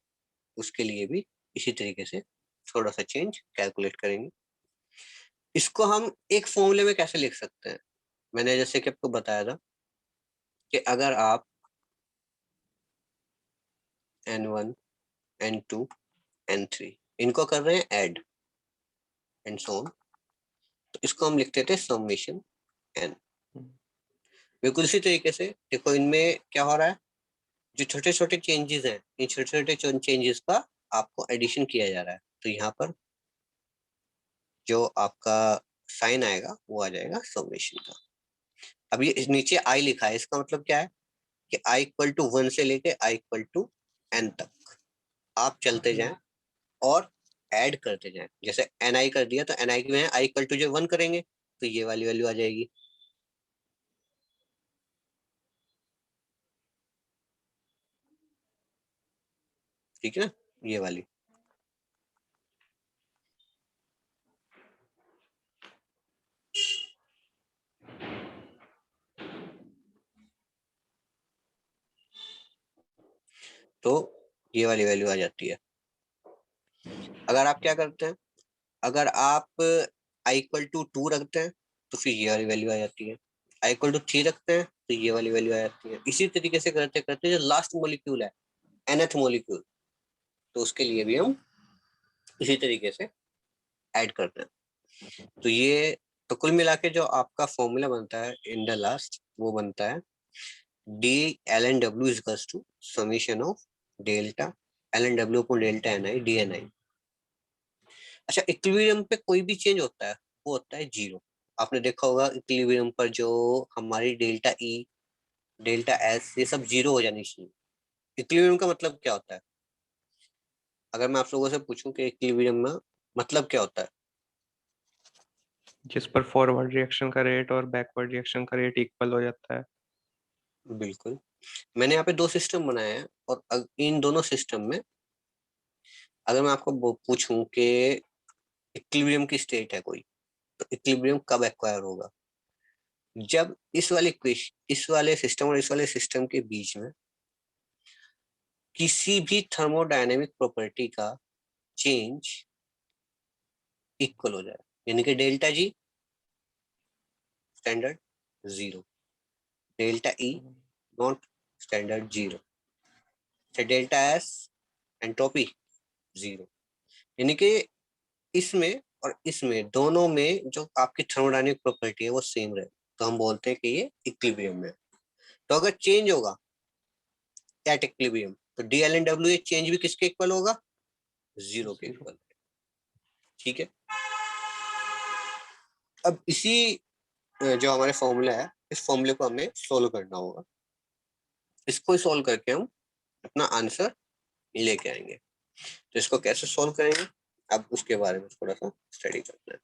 [SPEAKER 1] उसके लिए भी इसी तरीके से थोड़ा सा चेंज कैलकुलेट करेंगे। इसको हम एक फॉर्मूले में कैसे लिख सकते हैं, मैंने जैसे कि आपको बताया था कि अगर आप n1 n2 n3 इनको कर रहे हैं ऐड, एंड सो ऑन, तो इसको हम लिखते थे समेशन n। बिल्कुल इसी तरीके से देखो इनमें क्या हो रहा है, जो छोटे छोटे चेंजेस हैं, इन छोटे छोटे चेंजेस का आपको एडिशन किया जा रहा है, तो यहाँ पर जो आपका साइन आएगा वो आ जाएगा समेशन का। अब ये नीचे i लिखा है, इसका मतलब क्या है कि i इक्वल टू 1 से लेके i इक्वल टू n तक आप चलते जाएं और ऐड करते जाएं। जैसे ni कर दिया तो ni की में i इक्वल टू जो 1 करेंगे तो ये वाली वैल्यू आ जाएगी। ठीक है ना, ये वाली। तो ये वाली वैल्यू आ जाती है। अगर आप क्या करते हैं, अगर आप i इक्वल टू 2 रखते हैं तो फिर ये वाली वैल्यू आ जाती है, i इक्वल टू 3 रखते हैं तो ये वाली वैल्यू आ जाती है। इसी तरीके से करते करते जो लास्ट मॉलिक्यूल है nth मॉलिक्यूल, तो उसके लिए भी हम इसी तरीके से ऐड करते हैं। तो ये तो कुल मिला के जो आपका फॉर्मूला बनता है इन द लास्ट, वो बनता है dlnw equals to summation of delta lnw upon delta ni dni। अच्छा, इक्विलिब्रियम पे कोई भी चेंज होता है वो होता है जीरो। आपने देखा होगा इक्विलिब्रियम पर जो हमारी डेल्टा ई, डेल्टा एस, ये सब जीरो हो जानी चाहिए। इक्विलिब्रियम का मतलब क्या होता है, अगर मैं आप लोगों से पूछूं कि इक्विलिब्रियम में मतलब क्या होता है?
[SPEAKER 2] जिस पर फॉरवर्ड रिएक्शन का रेट और बैकवर्ड रिएक्शन का रेट इक्वल हो जाता है।
[SPEAKER 1] बिल्कुल। मैंने यहाँ पे दो सिस्टम बनाए हैं और इन दोनों सिस्टम में अगर मैं आपको पूछूं कि इक्विलिब्रियम की स्टेट है कोई, तो इक्विलिब्रियम कब एक्वायर होगा? जब इस वाले सिस्टम और इस वाले सिस्टम के बीच में किसी भी थर्मोडायनेमिक प्रॉपर्टी का चेंज इक्वल हो जाए, यानी कि delta G standard zero, delta E not standard zero, delta S entropy zero, यानी कि इसमें और इसमें दोनों में जो आपकी थर्मोडायनेमिक प्रॉपर्टी है वो सेम रहे, तो हम बोलते हैं कि ये इक्विलिब्रियम में। तो अगर चेंज होगा एट इक्विलिब्रियम तो डी एल एन डब्ल्यू ए चेंज भी किसके इक्वल होगा? जीरो के इक्वल। ठीक है, अब इसी जो हमारे फॉर्मूला है, इस फॉर्मूले को हमें सोल्व करना होगा। इसको सोल्व करके हम अपना आंसर लेके आएंगे। तो इसको कैसे सोल्व करेंगे, अब उसके बारे में थोड़ा सा स्टडी करना है।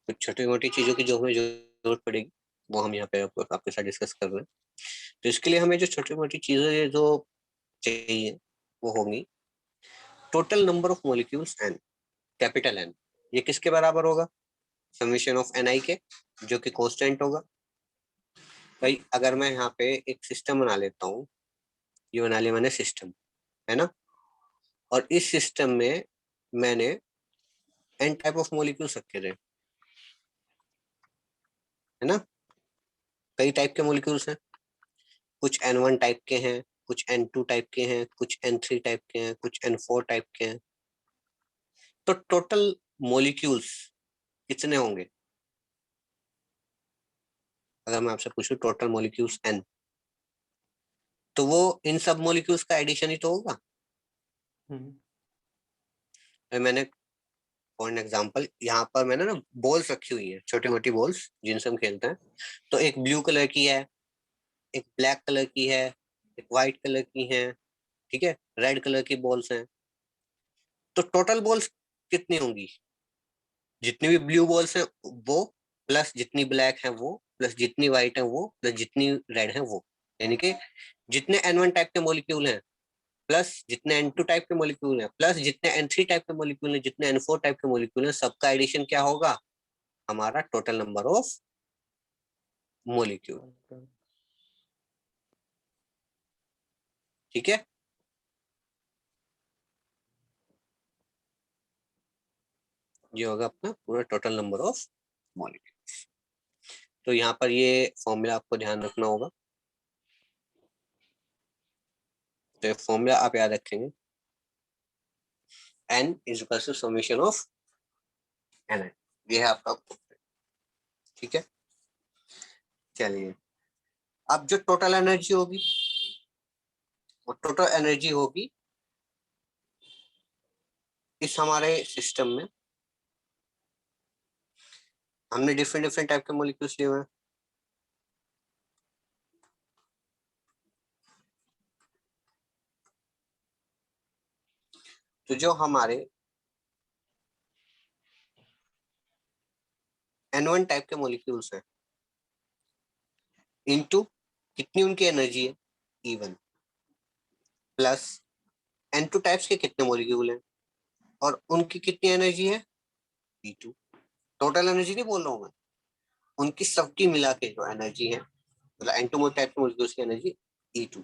[SPEAKER 1] कुछ छोटी मोटी चीजों की जो हमें जरूरत पड़ेगी वो हम यहाँ पे आपके साथ डिस्कस कर रहे हैं। तो इसके लिए हमें जो छोटी मोटी चीजें जो चाहिए वो होंगी total number of molecules N, capital N, ये किसके बराबर होगा? समेशन ऑफ एन आई के, जो कि कांस्टेंट होगा। भाई अगर मैं यहाँ पे एक सिस्टम बना लेता हूँ, ये बना लिया मैंने सिस्टम, है ना, और इस सिस्टम में मैंने एन टाइप ऑफ मॉलिक्यूल्स रखे थे, है ना, कई टाइप के मॉलिक्यूल्स हैं, कुछ N1 टाइप के हैं, कुछ N2 टाइप के हैं, कुछ N3 टाइप के हैं, कुछ N4 टाइप के हैं। तो टोटल मॉलिक्यूल्स कितने होंगे? अगर मैं आपसे पूछूं टोटल मॉलिक्यूल्स N, तो वो इन सब मॉलिक्यूल्स का एडिशन ही तो होगा। मैंने फॉर एन एग्जांपल यहाँ पर मैंने ना बॉल्स रखी हुई है, छोटी मोटी बॉल्स जिनसे हम खेलते हैं। तो एक ब्लू कलर की है, एक ब्लैक कलर की है, एक व्हाइट कलर की है, ठीक है, रेड कलर की बॉल्स हैं। तो टोटल बॉल्स कितनी होंगी? जितनी भी ब्लू बॉल्स हैं वो, प्लस जितनी ब्लैक है वो, प्लस जितनी व्हाइट है वो, प्लस जितनी रेड है वो, यानी कि जितने N1 टाइप के मॉलिक्यूल हैं, प्लस जितने N2 टाइप के मॉलिक्यूल हैं, प्लस जितने N3 टाइप के मॉलिक्यूल हैं, जितने N4 टाइप के मॉलिक्यूल हैं, सबका एडिशन क्या होगा? हमारा टोटल नंबर ऑफ मॉलिक्यूल। ठीक है, ये होगा अपना पूरा टोटल नंबर ऑफ मॉलिक्यूल। तो यहाँ पर ये फॉर्मूला आपको ध्यान रखना होगा। तो ये फॉर्मूला आप याद रखेंगे, N is equal to summation of Ni, ये है आपका, ठीक है। चलिए, अब जो टोटल एनर्जी होगी वो टोटल एनर्जी होगी इस हमारे सिस्टम में, हमने डिफरेंट डिफरेंट टाइप के मॉलिक्यूल्स लिए हुए हैं, तो जो हमारे N1 टाइप के मॉलिक्यूल्स हैं इनटू कितनी उनकी एनर्जी है E1, प्लस N2 टाइप्स के कितने मॉलिक्यूल हैं और उनकी कितनी एनर्जी है E2। टोटल एनर्जी नहीं बोल रहा हूँ मैं, उनकी सबकी मिला के जो एनर्जी है, मतलब N2 टाइप के मॉलिक्यूल्स की एनर्जी E2,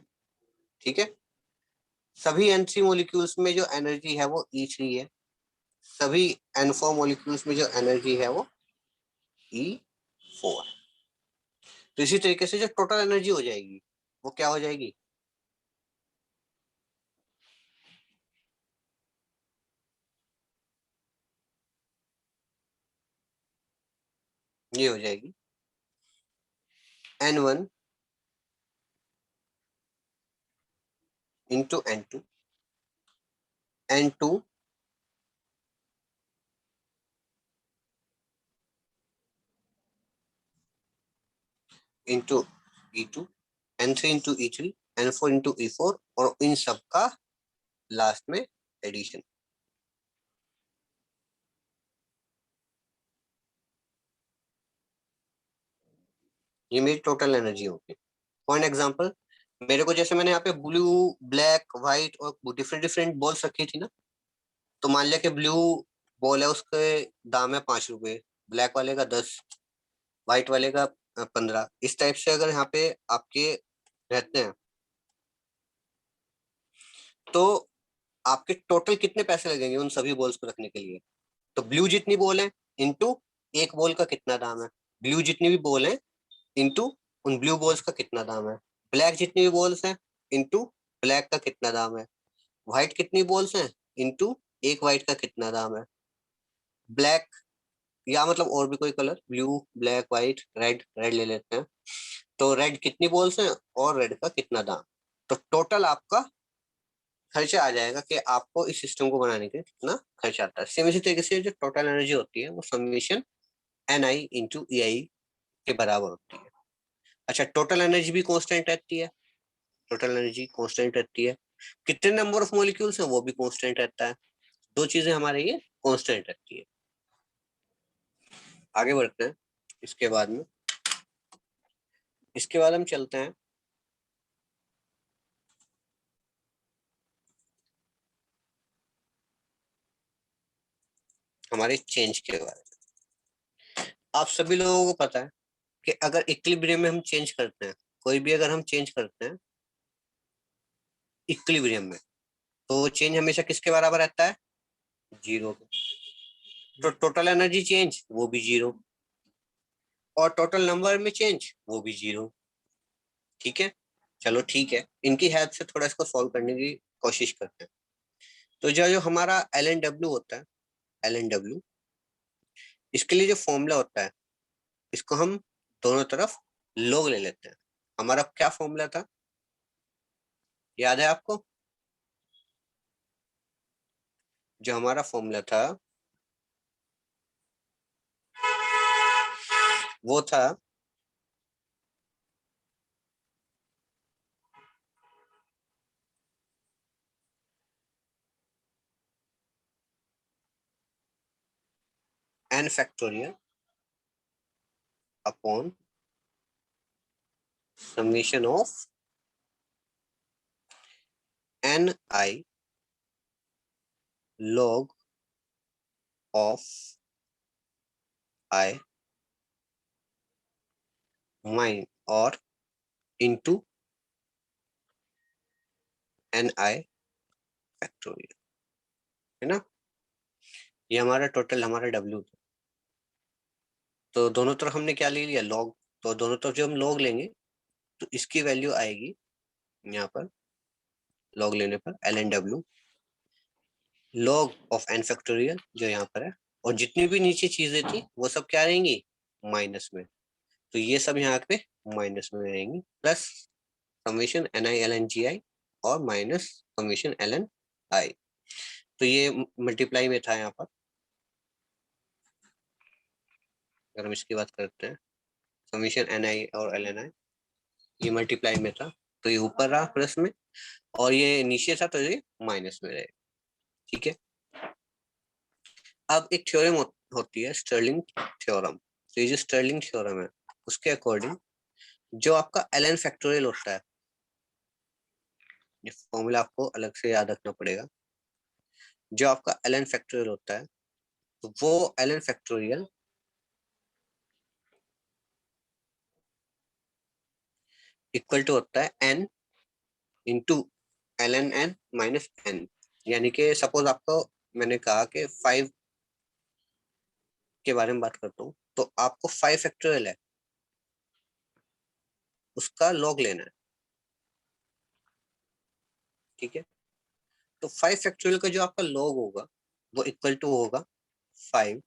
[SPEAKER 1] ठीक है। सभी N3 मॉलिक्यूल्स में जो एनर्जी है वो E3 है, सभी N4 मॉलिक्यूल्स में जो एनर्जी है वो E4। तो इसी तरीके से जो टोटल एनर्जी हो जाएगी वो क्या हो जाएगी, ये हो जाएगी N1 into N2, N2 into E2, N3 into E3, N4 into E4, और इन सब का लास्ट में एडिशन। ये मेरी टोटल एनर्जी होगी। फॉर एन एग्जांपल, मेरे को जैसे मैंने यहाँ पे ब्लू, ब्लैक, व्हाइट और डिफरेंट डिफरेंट बॉल्स रखी थी ना, तो मान लिया कि ब्लू बॉल है, उसके दाम है 5 रुपए, ब्लैक वाले का 10, व्हाइट वाले का 15। इस टाइप से अगर यहाँ पे आपके रहते हैं तो आपके टोटल कितने पैसे लगेंगे उन सभी बॉल्स को रखने के लिए। तो ब्लू जितनी बॉल है इंटू एक बॉल का कितना दाम है, ब्लू जितनी भी बॉल है इंटू उन ब्लू बॉल्स का कितना दाम है, ब्लैक जितनी भी बॉल्स हैं इंटू ब्लैक का कितना दाम है, व्हाइट कितनी बॉल्स हैं इंटू एक व्हाइट का कितना दाम है, ब्लैक या मतलब और भी कोई colour, blue, black, white, red, red ले लेते हैं, तो रेड कितनी बॉल्स हैं और रेड का कितना दाम। तो टोटल आपका खर्चा आ जाएगा कि आपको इस सिस्टम को बनाने के लिए कितना खर्चा आता है। सेम इसी तरीके से जो टोटल एनर्जी होती है वो समेशन Ni इंटू EI के बराबर होती है। अच्छा, टोटल एनर्जी भी कांस्टेंट रहती है, टोटल एनर्जी कांस्टेंट रहती है, कितने नंबर ऑफ मॉलिक्यूल्स हैं वो भी कांस्टेंट रहता है, दो चीजें हमारे ये कांस्टेंट रहती है। आगे बढ़ते हैं। इसके बाद हम चलते हैं हमारे चेंज के बारे में। आप सभी लोगों को पता है कि अगर इक्विलिब्रियम में हम चेंज करते हैं, कोई भी अगर हम चेंज करते हैं इक्विलिब्रियम में, तो चेंज हमेशा किसके बराबर रहता है, 0 के। तो टोटल एनर्जी चेंज वो भी 0, और टोटल नंबर में चेंज वो भी 0। ठीक है, चलो ठीक है, इनकी हेल्प से थोड़ा इसको सॉल्व करने की कोशिश करते हैं। तो जो जो हमारा LNW होता है, LNW, इसके लिए जो फॉर्मूला होता है इसको हम दोनों तरफ log ले लेते हैं। हमारा क्या फॉर्मूला था, याद है आपको? जो हमारा फॉर्मूला था वो था n factorial upon summation of Ni log of I mine और इंटू Ni फैक्टोरियल, है ना। ये हमारा टोटल हमारा W था। तो दोनों तरफ हमने क्या ले लिया, लॉग। तो दोनों तरफ जो हम लॉग लेंगे तो इसकी वैल्यू आएगी यहाँ पर लॉग लेने पर ln log of n factorial जो यहाँ पर है, और जितनी भी नीचे चीजें थी वो सब क्या रहेंगी, माइनस में, तो ये सब यहाँ पे माइनस में रहेंगी, plus summation ni ln gi और माइनस समेशन ln i, तो ये मल्टीप्लाई में था यहाँ पर। अगर हम इसकी बात करते हैं समेशन ni और ln i, ये मल्टीप्लाई में था तो ये ऊपर रहा प्लस में, और ये नीचे था तो ये माइनस में रहेगा। ठीक है, अब एक थ्योरम होती है स्टर्लिंग थ्योरम। तो ये जो स्टर्लिंग थ्योरम है उसके अकॉर्डिंग जो आपका ln फैक्टोरियल होता है, ये फॉर्मूला आपको अलग से याद रखना पड़ेगा, जो आपका ln फैक्टोरियल होता है तो वो ln फैक्टोरियल इक्वल टू होता है n into ln n minus n, यानी कि सपोज आपको मैंने कहा कि 5 के बारे में बात करता हूँ, तो आपको 5 फैक्टोरियल है उसका लॉग लेना है। ठीक है, तो 5 फैक्टोरियल का जो आपका लॉग होगा वो इक्वल टू होगा 5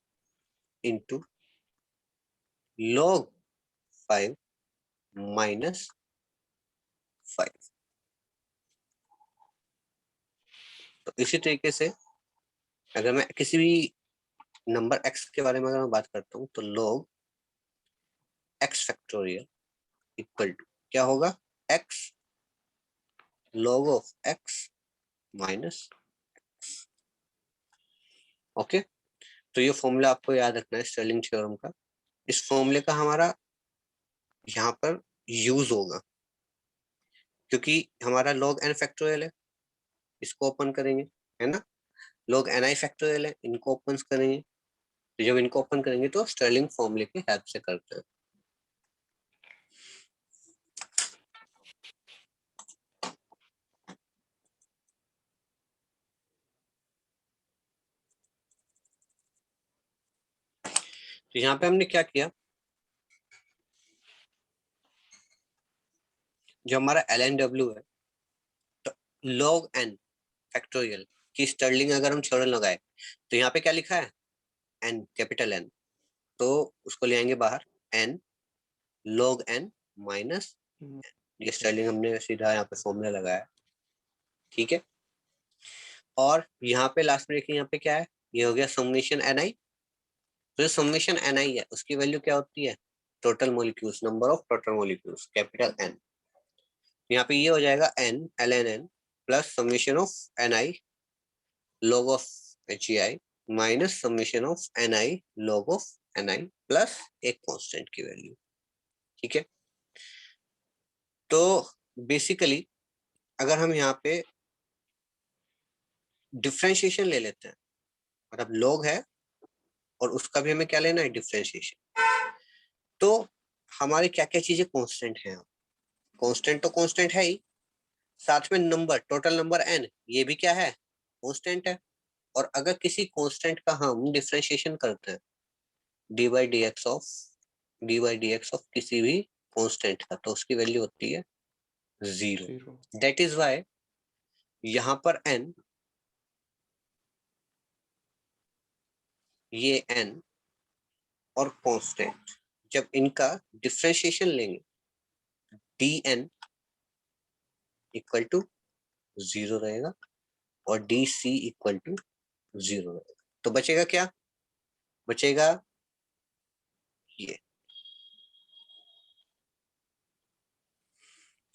[SPEAKER 1] इंटू लॉग 5 माइनस 5। तो इसी तरीके से अगर मैं किसी भी नंबर x के बारे में अगर मैं बात करता हूँ तो log x factorial equal to क्या होगा, x log of x minus. Okay, तो ये फॉर्मूला आपको याद रखना है स्टर्लिंग थ्योरम का। इस फॉर्मूले का हमारा यहाँ पर यूज होगा क्योंकि हमारा log n फैक्टोरियल है, इसको ओपन करेंगे, है ना, log ni फैक्टोरियल है, इनको ओपन करेंगे, तो जब इनको ओपन करेंगे तो स्टर्लिंग फॉर्मूले की हेल्प से करते हैं। तो यहाँ पे हमने क्या किया, जो हमारा ln है तो log n फैक्टोरियल की स्टर्लिंग अगर हम थ्योरम लगाए तो यहाँ पे क्या लिखा है, n कैपिटल N, तो उसको ले आएंगे बाहर, n log n माइनस, ये स्टर्लिंग हमने सीधा यहाँ पे फॉर्मूला लगाया। ठीक है, और यहाँ पे लास्ट में देखिए यहाँ पे क्या है, ये हो गया समेशन ni। तो जो समेशन ni है उसकी वैल्यू क्या होती है, total molecules, number of total molecules capital N। यहाँ पे ये हो जाएगा n ln n plus summation of ni log of gi minus summation of ni log of ni plus एक कांस्टेंट की वैल्यू। ठीक है, तो बेसिकली अगर हम यहाँ पे डिफरेंशिएशन ले लेते हैं, मतलब log है और उसका भी हमें क्या लेना है, डिफरेंशिएशन, तो हमारी क्या क्या चीजें कांस्टेंट हैं, कांस्टेंट तो कांस्टेंट है ही, साथ में नंबर, टोटल नंबर n, ये भी क्या है, कांस्टेंट है। और अगर किसी कांस्टेंट का हम डिफरेंशिएशन करते हैं dy dx ऑफ किसी भी कांस्टेंट का, तो उसकी वैल्यू होती है 0। दैट इज वाई यहाँ पर n, ये n और कांस्टेंट जब इनका डिफरेंशिएशन लेंगे dn इक्वल टू 0 रहेगा और dc इक्वल टू 0 रहेगा। तो बचेगा क्या, बचेगा ये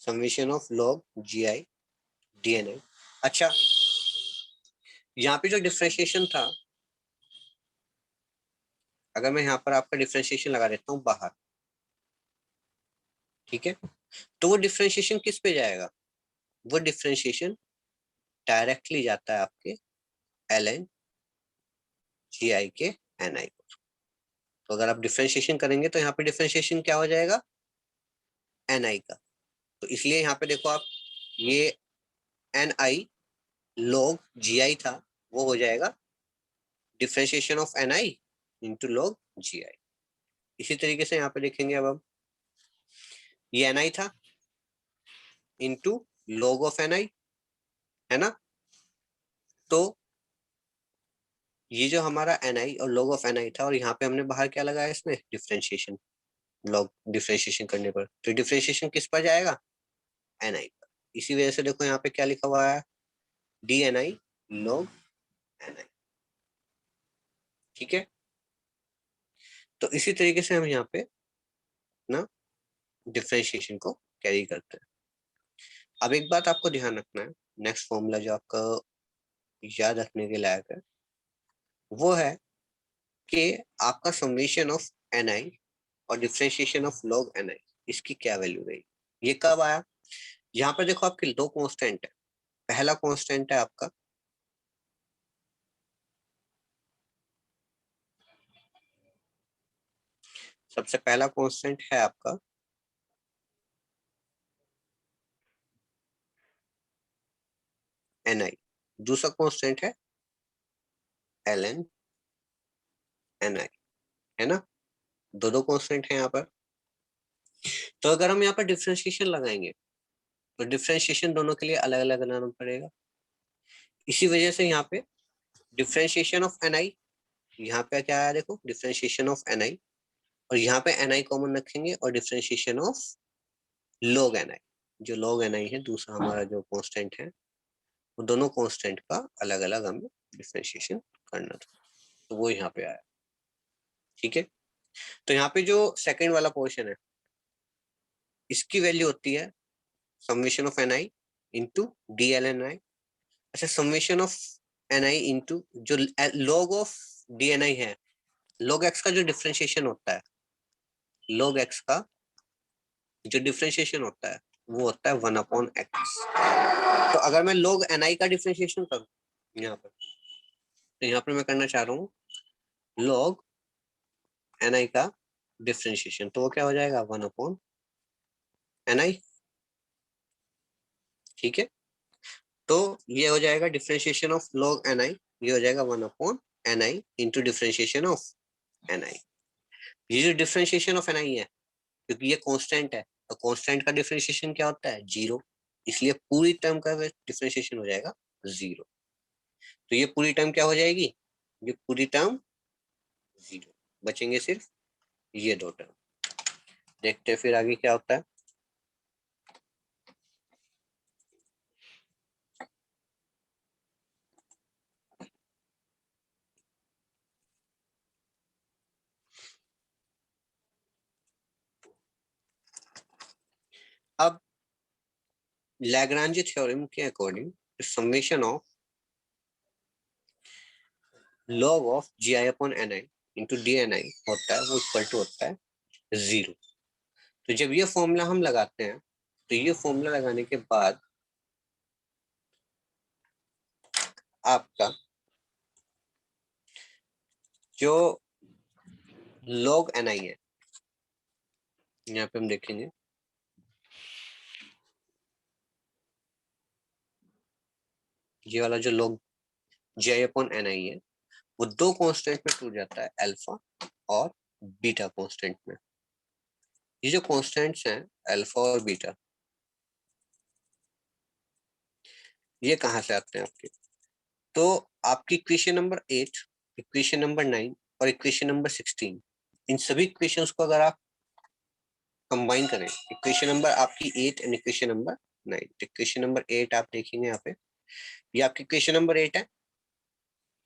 [SPEAKER 1] summation of log gi dni। अच्छा, यहाँ पे जो डिफरेंशिएशन था, अगर मैं यहाँ पर आपका डिफरेंशिएशन लगा देता हूँ बाहर, ठीक है, तो वो डिफरेंशिएशन किस पे जाएगा, वो डिफरेंशिएशन डायरेक्टली जाता है आपके ln gi के ni को। तो अगर आप डिफरेंशिएशन करेंगे तो यहाँ पे डिफरेंशिएशन क्या हो जाएगा, ni का, तो इसलिए यहाँ पे देखो आप, ये ni log gi था, वो हो जाएगा differentiation of ni into log gi। इसी तरीके से यहाँ पे देखेंगे अब हम, ये ni था इंटू log ऑफ ni है ना। तो ये जो हमारा ni और log ऑफ ni था, और यहाँ पे हमने बाहर क्या लगाया इसमें, डिफरेंशिएशन, log डिफरेंशिएशन करने पर, तो डिफरेंशिएशन किस पर जाएगा, ni पर। इसी वजह से देखो यहाँ पे क्या लिखा हुआ है, dni log ni। ठीक है, तो इसी तरीके से हम यहाँ पे ना डिफरेंशिएशन को कैरी करते हैं। अब एक बात आपको ध्यान रखना है, नेक्स्ट फॉर्मूला जो आपका याद रखने के लायक है वो है कि आपका समेशन ऑफ ni और डिफरेंशिएशन ऑफ log ni, इसकी क्या वैल्यू रही। ये कब आया, यहाँ पर देखो आपके दो कांस्टेंट है। पहला कांस्टेंट है आपका सबसे पहला कांस्टेंट है आपका ni, दूसरा कांस्टेंट है ln ni, है ना, दो कांस्टेंट है यहाँ पर। तो अगर हम यहाँ पर डिफरेंशिएशन लगाएंगे तो डिफरेंशिएशन दोनों के लिए अलग अलग बनाना पड़ेगा। इसी वजह से यहाँ पे डिफरेंशिएशन ऑफ ni, यहाँ पे क्या आया देखो, डिफरेंशिएशन ऑफ ni, और यहाँ पे ni कॉमन रखेंगे और डिफरेंशिएशन ऑफ log ni, जो log ni है दूसरा हमारा जो कांस्टेंट है, वो दोनों कांस्टेंट का अलग अलग हमें डिफरेंशिएशन करना था, तो वो यहाँ पे आया। ठीक है, तो यहाँ पे जो सेकंड वाला पोर्शन है इसकी वैल्यू होती है summation of ni into dlni। अच्छा, समेशन ऑफ ni इंटू जो log ऑफ dni है, log x का जो डिफरेंशिएशन होता है, log x का जो डिफरेंशिएशन होता है वो होता है 1/x। तो अगर मैं log ni का डिफरेंशिएशन करूं यहाँ पर, तो यहाँ पर मैं करना चाह रहा हूँ log ni का डिफरेंशिएशन, तो वो क्या हो जाएगा 1/ni। ठीक है, तो ये हो जाएगा डिफरेंशिएशन ऑफ log ni, ये हो जाएगा 1/ni into differentiation of ni। ये जो डिफरेंशिएशन ऑफ ni है, क्योंकि ये कांस्टेंट है, तो कांस्टेंट का डिफरेंशिएशन क्या होता है, 0, इसलिए पूरी टर्म का डिफरेंशिएशन हो जाएगा 0। तो ये पूरी टर्म क्या हो जाएगी, ये पूरी टर्म 0, बचेंगे सिर्फ ये दो टर्म। देखते हैं फिर आगे क्या होता है। अब लैग्रांज थ्योरम के according summation of log of gi/ni into dni होता है, वो इक्वल टू होता है 0। तो जब ये फॉर्मूला हम लगाते हैं, तो ये फॉर्मूला लगाने के बाद आपका जो log ni है, यहाँ पे हम देखेंगे ये वाला जो log gi/ni है वो दो कांस्टेंट में टूट जाता है, अल्फा और बीटा कांस्टेंट में। ये जो कांस्टेंट्स हैं अल्फा और बीटा, ये कहाँ से आते हैं आपके, तो आपकी इक्वेशन नंबर 8, इक्वेशन नंबर 9 और इक्वेशन नंबर 16, इन सभी इक्वेशंस को अगर आप कंबाइन करें, इक्वेशन नंबर आपकी 8 एंड इक्वेशन नंबर 9, तो इक्वेशन नंबर 8 आप देखेंगे यहाँ पे, ये आपकी इक्वेशन नंबर 8 है,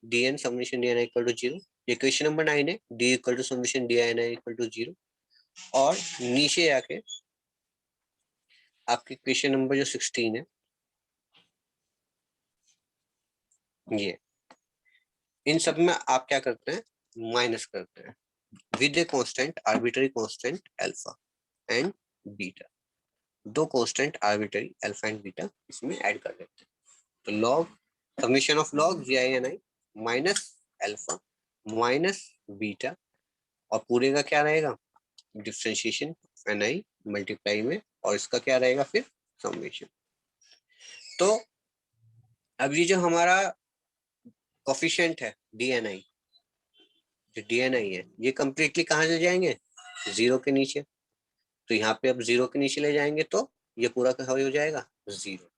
[SPEAKER 1] dn summation dni equal to 0। Equation number 9 है, d equal to summation dni equal to 0। और नीचे आके आपकी इक्वेशन नंबर जो 16 है, ये इन सब में आप क्या करते हैं, माइनस करते हैं with a constant arbitrary constant alpha and beta, दो constant arbitrary alpha and beta इसमें ऐड कर देते हैं। तो log summation of log gi/ni minus alpha minus beta, और पूरे का क्या रहेगा, डिफरेंशिएशन ni मल्टीप्लाई में, और इसका क्या रहेगा फिर समेशन। तो अब ये जो हमारा कोफिशिएंट है dni, जो dni है, ये कंप्लीटली कहाँ से जाएंगे, 0 के नीचे। तो यहाँ पे अब 0 के नीचे ले जाएंगे तो ये पूरा का हो जाएगा 0।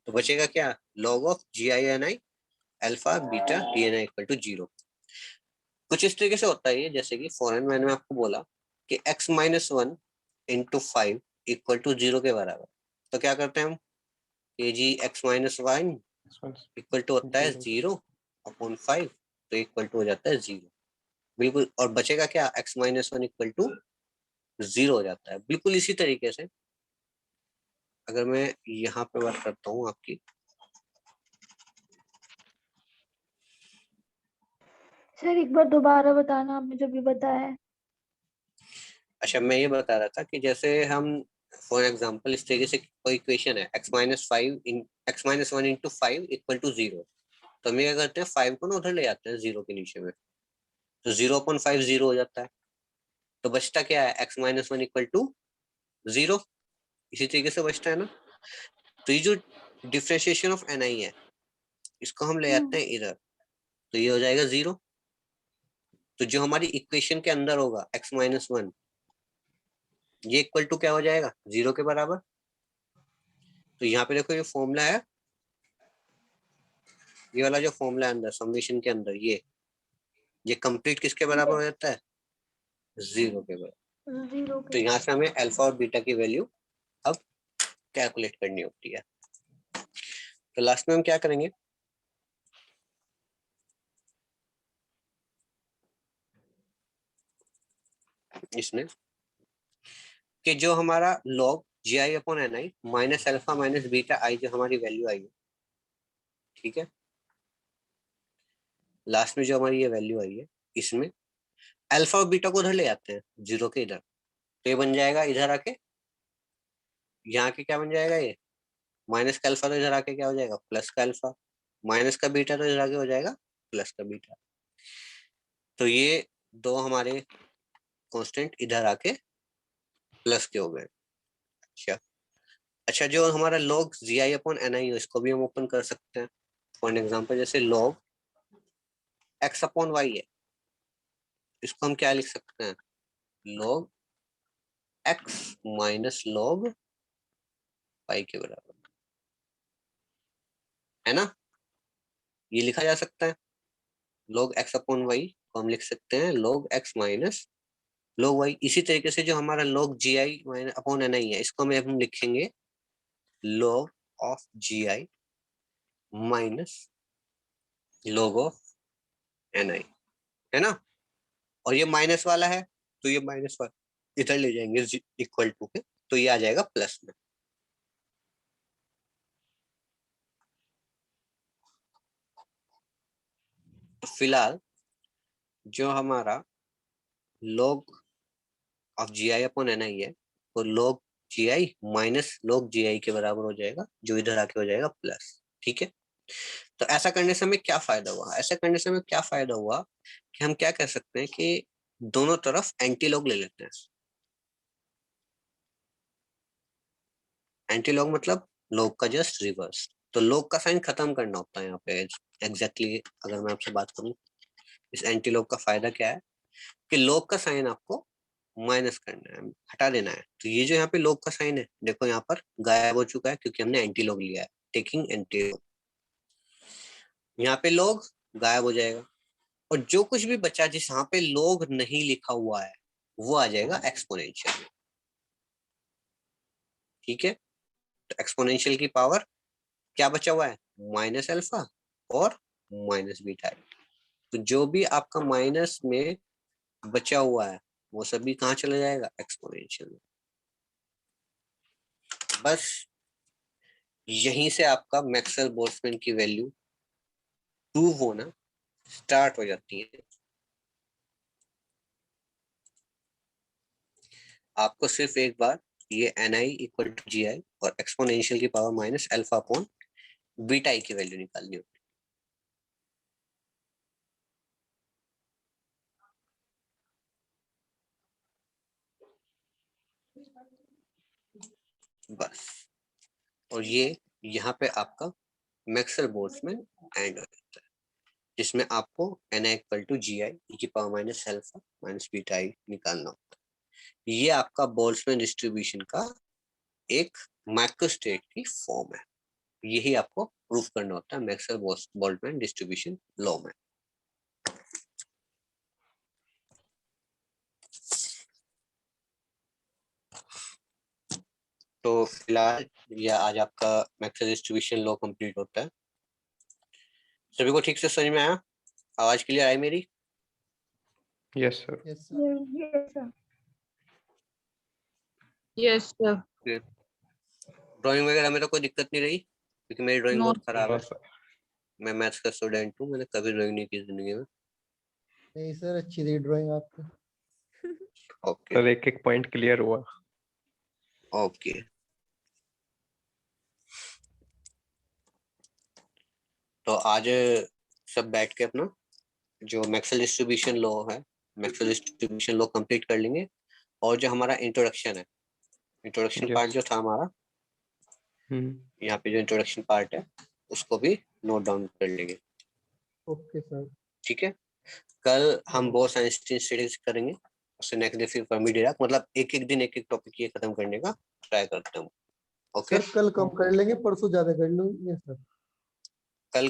[SPEAKER 1] तो बचेगा क्या, log of GI alpha beta DNI equal to 0। कुछ इस तरीके से होता है ये, जैसे कि फॉरन मैंने आपको बोला कि x minus 1 into 5 equal to 0 के बराबर, तो क्या करते हैं हम कि जी x माइनस 1 इक्वल टू होता है 0 अपॉन 5, तो इक्वल टू हो जाता है 0 बिल्कुल। और बचेगा क्या, x माइनस 1 इक्वल टू 0 हो जाता है। बिल्कुल इसी तरीके से अगर मैं यहाँ पे बात करता हूँ आपकी,
[SPEAKER 5] सर एक बार दोबारा बताना, आपने जो भी बताया है।
[SPEAKER 1] अच्छा मैं ये बता रहा था कि जैसे हम फॉर एग्जांपल इस तरीके से कोई इक्वेशन है x minus 1 into 5 equal to 0, तो हम ये क्या करते हैं 5 को ना उधर ले जाते हैं 0 के नीचे में, तो 0 अपॉन 5 0 हो जाता है। तो बचता क्या है, x माइनस 1 इक्वल टू 0, इसी तरीके से बचता है ना। तो ये जो डिफ्रेंशिएशन ऑफ ni है इसको हम ले जाते हैं इधर, तो ये हो जाएगा 0। तो जो हमारी इक्वेशन के अंदर होगा x माइनस 1, ये इक्वल टू क्या हो जाएगा 0 के बराबर। तो यहाँ पे देखो ये फॉर्मूला है, ये वाला जो फॉर्मूला है अंदर समेशन के अंदर, ये कंप्लीट किसके बराबर हो जाता है, 0 के बराबर।
[SPEAKER 5] 0
[SPEAKER 1] तो
[SPEAKER 5] के।
[SPEAKER 1] यहाँ से हमें अल्फा और बीटा की वैल्यू अब कैलकुलेट करनी होती है। तो लास्ट में हम क्या करेंगे, इसमें कि जो हमारा log GI upon NI minus alpha minus beta I जो हमारी वैल्यू आई है, ठीक है, लास्ट में जो हमारी ये वैल्यू आई है, इसमें अल्फा और बीटा को उधर ले आते हैं 0 के इधर, तो ये बन जाएगा इधर आके, यहाँ के क्या बन जाएगा, ये माइनस का अल्फा तो इधर आके क्या हो जाएगा प्लस का अल्फा, माइनस का बीटा तो इधर आके हो जाएगा प्लस का बीटा। तो ये दो हमारे कांस्टेंट इधर आके प्लस के हो गए। अच्छा अच्छा, जो हमारा log GI अपॉन NI है इसको भी हम ओपन कर सकते हैं। फॉर एग्जांपल जैसे log x अपॉन y है, इसको हम क्या लिख सकते हैं, log x minus log y के बराबर, है ना, ये लिखा जा सकता है। log x अपॉन y को हम लिख सकते हैं log x minus log y। इसी तरीके से जो हमारा log GI अपॉन NI है इसको हम लिखेंगे log of GI minus log of NI, है ना। और ये माइनस वाला है तो ये माइनस वाला इधर ले जाएंगे इक्वल टू के, तो ये आ जाएगा प्लस में। तो फिलहाल जो हमारा log of GI upon NI है वो log GI minus log GI के बराबर हो जाएगा, जो इधर आके हो जाएगा प्लस, ठीक है। तो ऐसा करने से हमें क्या फायदा हुआ, ऐसा करने से हमें क्या फायदा हुआ कि हम क्या कह सकते हैं कि दोनों तरफ एंटी लॉग ले लेते हैं। एंटी लॉग मतलब लॉग का जस्ट रिवर्स, तो लॉग का साइन खत्म करना होता है यहाँ पे एग्जैक्टली। अगर मैं आपसे बात करूं इस एंटी लॉग का फायदा क्या है कि लॉग का साइन आपको माइनस करना है, हटा देना है। तो ये जो यहाँ पे लॉग का साइन है देखो यहाँ पर गायब हो चुका है क्योंकि हमने एंटी लॉग लिया है, टेकिंग एंटी लॉग, यहाँ पे लॉग गायब हो जाएगा और जो कुछ भी बचा जिस यहाँ पे log नहीं लिखा हुआ है वो आ जाएगा एक्सपोनेंशियल, ठीक है। तो एक्सपोनेंशियल की पावर क्या बचा हुआ है, माइनस अल्फा और माइनस बीटा। तो जो भी आपका माइनस में बचा हुआ है वो सभी कहाँ चला जाएगा, एक्सपोनेंशियल में। बस यहीं से आपका मैक्सवेल बोल्ट्जमैन की वैल्यू प्रूव होना स्टार्ट हो जाती है। आपको सिर्फ एक बार ये NI इक्वल टू GI और एक्सपोनेंशियल की power minus alpha upon beta की वैल्यू निकालनी होगी। बस, और ये यहाँ पे आपका मैक्सवेल बोल्ट्जमैन एंड हो जाता है जिसमें आपको NI इक्वल टू GI की power minus alpha minus beta निकालना होता है। ये आपका बोल्ट्जमैन डिस्ट्रीब्यूशन का एक माइक्रोस्टेट की फॉर्म है। यही आपको प्रूफ करना होता है मैक्सवेल बोल्ट्जमैन डिस्ट्रीब्यूशन लॉ में। तो फिलहाल ये आज आपका मैक्सवेल डिस्ट्रीब्यूशन लॉ कंप्लीट होता है। सभी को ठीक से समझ में आया? आवाज क्लियर आई मेरी?
[SPEAKER 2] Yes sir.
[SPEAKER 3] Yes sir.
[SPEAKER 5] Yes, sir.
[SPEAKER 4] Yes sir.
[SPEAKER 1] Drawing वगैरह में तो कोई दिक्कत नहीं रही, क्योंकि मेरी ड्राइंग
[SPEAKER 4] No,
[SPEAKER 1] बहुत खराब है।
[SPEAKER 2] सर
[SPEAKER 1] मैं मैथ्स का स्टूडेंट हूँ, मैंने कभी ड्राइंग नहीं की जिंदगी में।
[SPEAKER 3] नहीं सर, अच्छी थी ड्राइंग आपकी।
[SPEAKER 1] ओके
[SPEAKER 2] सर एक एक पॉइंट क्लियर हुआ।
[SPEAKER 1] ओके। तो आज सब बैठ के अपना जो मैक्सवेल डिस्ट्रीब्यूशन लॉ है, मैक्सवेल डिस्ट्रीब्यूशन लॉ कंप्लीट कर लेंगे। और जो हमारा इंट्रोडक्शन है, इंट्रोडक्शन पार्ट जो था हमारा, यहाँ पे जो इंट्रोडक्शन पार्ट है उसको भी नोट डाउन कर लेंगे।
[SPEAKER 3] Okay sir.
[SPEAKER 1] ठीक है। कल हम बोस आइंस्टीन स्टडीज करेंगे, उससे नेक्स्ट डे फिर फर्मी डिराक, मतलब एक एक दिन एक एक टॉपिक ये खत्म करने का ट्राई करते हैं। ओके।
[SPEAKER 3] सर कल कम कर लेंगे, परसों ज्यादा कर लूंगे सर।
[SPEAKER 1] कल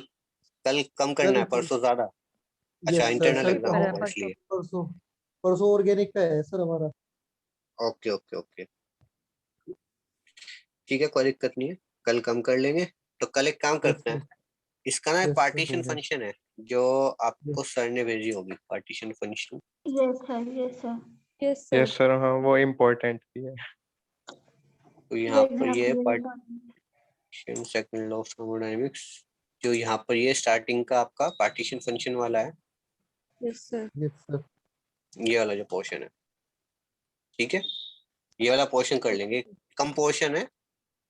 [SPEAKER 1] कल कम करना है, परसों ज्यादा? अच्छा,
[SPEAKER 3] yes sir.
[SPEAKER 1] Internal
[SPEAKER 3] sir
[SPEAKER 1] exam होगा इसलिए।
[SPEAKER 3] परसों परसों ऑर्गेनिक का है सर हमारा।
[SPEAKER 1] ओके ओके ओके, ठीक है, कोई दिक्कत नहीं है, कल कम कर लेंगे। तो कल एक काम करते हैं, इसका ना
[SPEAKER 3] यस सर।
[SPEAKER 1] पार्टीशन फंक्शन है जो आपको सर ने भेजी होगी, partition function.
[SPEAKER 5] Yes, sir. Yes, sir.
[SPEAKER 4] Yes
[SPEAKER 2] yes sir. हाँ वो इम्पोर्टेंट भी है।
[SPEAKER 1] तो यहाँ पर ये
[SPEAKER 5] Exactly.
[SPEAKER 1] Partition second law of thermodynamics, जो यहाँ पर ये स्टार्टिंग का आपका पार्टीशन फंक्शन वाला है,
[SPEAKER 4] यस सर।
[SPEAKER 3] Yes sir.
[SPEAKER 1] ये वाला जो पोर्शन है, ठीक है, ये वाला पोर्शन कर लेंगे। कम पोर्शन है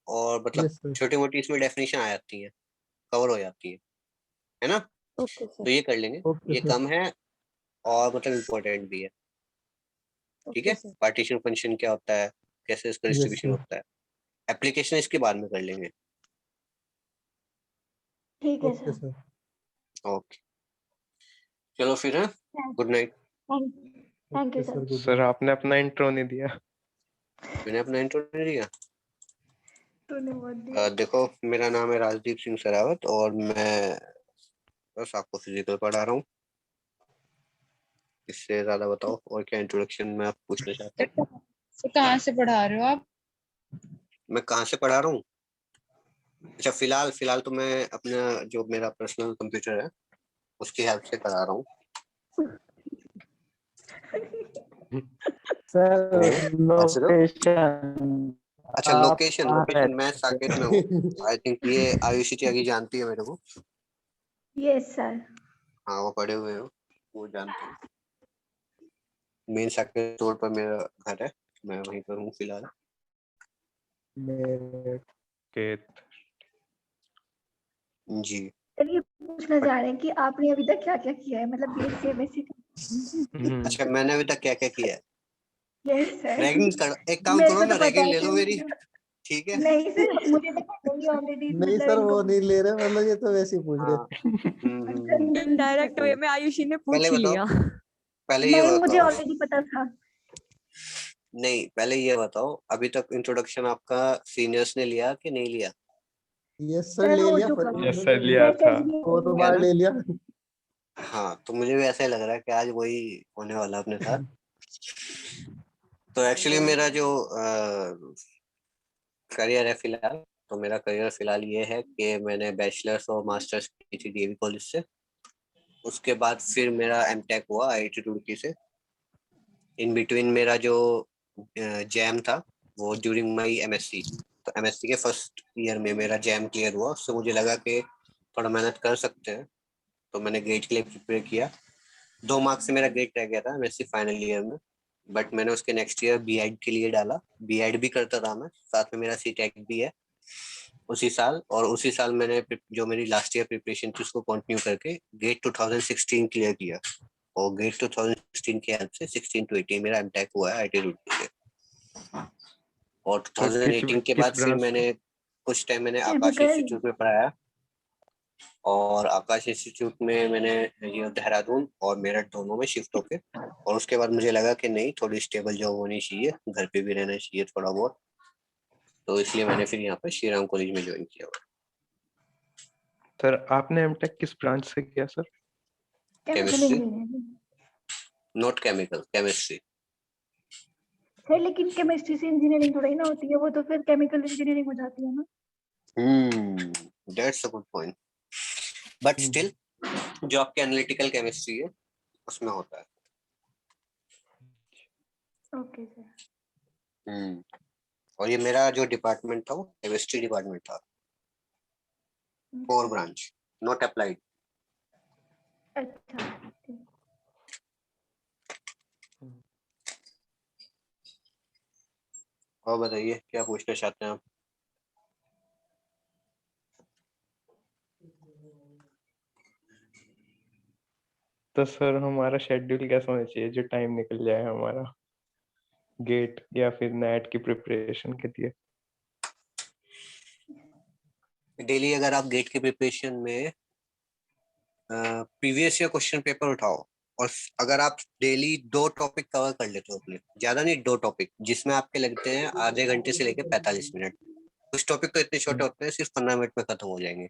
[SPEAKER 1] और मतलब
[SPEAKER 3] यस सर।
[SPEAKER 1] छोटी मोटी इसमें डेफिनेशन आ जाती है, कवर हो जाती है ना?
[SPEAKER 4] ओके
[SPEAKER 1] तो ये कर लेंगे,
[SPEAKER 3] ओके
[SPEAKER 1] ये
[SPEAKER 3] सर।
[SPEAKER 1] कम है और मतलब इम्पोर्टेंट भी है। ठीक है, पार्टीशन फंक्शन क्या होता है, कैसे इसका
[SPEAKER 3] यस
[SPEAKER 1] डिस्ट्रीब्यूशन
[SPEAKER 3] सर।
[SPEAKER 1] होता है, एप्लीकेशन इसके बाद में कर लेंगे।
[SPEAKER 5] ठीक है
[SPEAKER 3] ओके
[SPEAKER 5] सर।
[SPEAKER 3] सर।
[SPEAKER 1] ओके, चलो फिर है, good night.
[SPEAKER 5] Thank you
[SPEAKER 3] okay
[SPEAKER 5] sir.
[SPEAKER 3] Sir. Good
[SPEAKER 2] sir
[SPEAKER 3] night.
[SPEAKER 2] आपने अपना इंट्रो नहीं दिया।
[SPEAKER 1] मैंने अपना इंट्रो नहीं दिया?
[SPEAKER 5] तूने बहुत दिया।
[SPEAKER 1] देखो, मेरा नाम है राजदीप सिंह सरावत और मैं बस आपको फिजिकल पढ़ा रहा हूँ। इससे ज्यादा बताओ और क्या इंट्रोडक्शन में आप पूछना चाहते हैं?
[SPEAKER 4] तो कहाँ से पढ़ा रहे हो आप?
[SPEAKER 1] मैं कहाँ से पढ़ा रहा हूँ? अच्छा, फिलहाल फिलहाल तो मैं अपना जो मेरा पर्सनल कंप्यूटर है उसकी हेल्प से करा रहा हूँ।
[SPEAKER 3] सर लोकेशन
[SPEAKER 1] अच्छा, लोकेशन लोकेशन मैं साकेत में हूँ। आई थिंक ये आयुषी त्यागी जानती है मेरे को।
[SPEAKER 5] Yes sir.
[SPEAKER 1] हाँ, वो पढ़े हुए हो, वो जानते हैं। मेन साकेत रोड पर मेरा घर है, मैं वहीं पर हूँ फिलहाल। जी।
[SPEAKER 5] सर ये पूछना चाह रहे हैं कि आपने अभी तक क्या क्या किया है, मतलब बीएससी एमएससी।
[SPEAKER 1] अच्छा, मैंने अभी तक क्या क्या किया है?
[SPEAKER 5] Yes sir.
[SPEAKER 1] रैगिंग कर, एक काम
[SPEAKER 5] मेरे
[SPEAKER 1] करो
[SPEAKER 5] को
[SPEAKER 1] ना,
[SPEAKER 5] तो पता
[SPEAKER 1] रैगिंग
[SPEAKER 5] है
[SPEAKER 1] ले लो
[SPEAKER 5] सर।
[SPEAKER 1] मेरी, ठीक है?
[SPEAKER 5] नहीं सर, मुझे तो पता ही ऑलरेडी,
[SPEAKER 3] नहीं
[SPEAKER 5] मतलब
[SPEAKER 3] सर,
[SPEAKER 5] इनको
[SPEAKER 3] वो नहीं ले रहे, मतलब ये तो वैसे ही पूछ रहे
[SPEAKER 1] हाँ।
[SPEAKER 3] थे।
[SPEAKER 6] इनडायरेक्ट वे में आयुषी ने पूछ
[SPEAKER 1] पहले
[SPEAKER 6] ही
[SPEAKER 1] बताओ,
[SPEAKER 6] लिया।
[SPEAKER 1] पहले ये
[SPEAKER 5] नहीं, मुझे
[SPEAKER 1] बताओ,
[SPEAKER 5] ऑलरेडी पता था।
[SPEAKER 1] नहीं पहले ये बताओ, अभी तक इंट्रोडक्शन आपका सीनियर्स ने लिया कि नहीं लिया?
[SPEAKER 3] यस सर,
[SPEAKER 5] सर
[SPEAKER 3] ले
[SPEAKER 5] हो
[SPEAKER 3] लिया
[SPEAKER 5] चुका
[SPEAKER 3] पर
[SPEAKER 5] है।
[SPEAKER 2] यस सर लिया
[SPEAKER 5] जैसे
[SPEAKER 2] था।
[SPEAKER 3] वो तो
[SPEAKER 1] है
[SPEAKER 3] बाहर
[SPEAKER 1] ना?
[SPEAKER 3] ले लिया।
[SPEAKER 1] हाँ, तो मुझे भी ऐसा ही लग रहा है कि आज वही होने वाला अपने साथ। तो एक्चुअली मेरा जो करियर है फिलहाल, तो मेरा करियर फिलहाल ये है कि मैंने बैचलर्स और मास्टर्स की थी डीएवी कॉलेज से। उसके बाद फिर मेरा एमटेक हुआ आईआईटी रुड़की से। इन बिटवीन मेरा जो जैम था वो ड्यूरिंग माई एमएससी, तो एमएससी के फर्स्ट ईयर में मेरा जैम क्लियर हुआ। उससे मुझे लगा कि थोड़ा मेहनत कर सकते हैं, तो मैंने गेट के लिए प्रिपेयर किया। 2 मार्क्स से मेरा गेट रह गया था एमएससी फाइनल ईयर में, बट मैंने उसके नेक्स्ट ईयर बीएड के लिए डाला। बीएड भी करता था मैं, साथ में मेरा सीटेक भी है उसी साल। और उसी साल मैंने जो मेरी लास्ट ईयर प्रिपरेशन थी उसको कंटिन्यू करके गेट 2016 क्लियर किया। और गेट 2016 की हेल्प से 16 to 18 मेरा एमटेक हुआ है आईटी रुड़की से। और
[SPEAKER 2] सर
[SPEAKER 1] 2018 के
[SPEAKER 2] किस
[SPEAKER 1] बाद फिर
[SPEAKER 2] ब्रांच से?
[SPEAKER 1] मैंने कुछ टाइम मैंने आकाश
[SPEAKER 5] केमिकल।
[SPEAKER 1] इंस्टीट्यूट में पढ़ाया। और आकाश इंस्टीट्यूट में मैंने ये देहरादून और मेरठ दोनों में शिफ्ट होके, और उसके बाद मुझे लगा कि नहीं, थोड़ी स्टेबल जॉब होनी चाहिए, घर पे भी रहना चाहिए थोड़ा बहुत, तो इसलिए मैंने फिर यहाँ पर श्री राम कॉलेज में ज्वाइन किया हुआ।
[SPEAKER 2] सर आपने एमटेक किस ब्रांच से किया sir?
[SPEAKER 5] Chemical
[SPEAKER 1] Chemistry?
[SPEAKER 5] Engineering.
[SPEAKER 1] Not chemical, chemistry.
[SPEAKER 5] Sir लेकिन केमिस्ट्री से इंजीनियरिंग थोड़ी ना होती है, वो तो फिर केमिकल इंजीनियरिंग हो जाती है ना।
[SPEAKER 1] That's a good point, but still जो आपकी एनालिटिकल केमिस्ट्री है उसमें होता है।
[SPEAKER 5] Okay sir.
[SPEAKER 1] और ये मेरा जो डिपार्टमेंट था वो केमिस्ट्री डिपार्टमेंट था, कोर ब्रांच, नॉट अप्लाइड।
[SPEAKER 5] अच्छा ठीक।
[SPEAKER 1] और बताइए क्या पूछना चाहते हैं आप?
[SPEAKER 2] तो सर हमारा शेड्यूल कैसा होना चाहिए जो टाइम निकल जाए हमारा गेट या फिर नेट की प्रिपरेशन के लिए?
[SPEAKER 1] डेली अगर आप गेट के प्रिपरेशन में प्रीवियस ईयर क्वेश्चन पेपर उठाओ, और अगर आप डेली 2 टॉपिक कवर कर लेते हो अपने, ज्यादा नहीं 2 टॉपिक जिसमें आपके लगते हैं आधे घंटे से लेकर 45 मिनट, कुछ टॉपिक तो इतने छोटे होते हैं सिर्फ 15 मिनट में खत्म हो जाएंगे।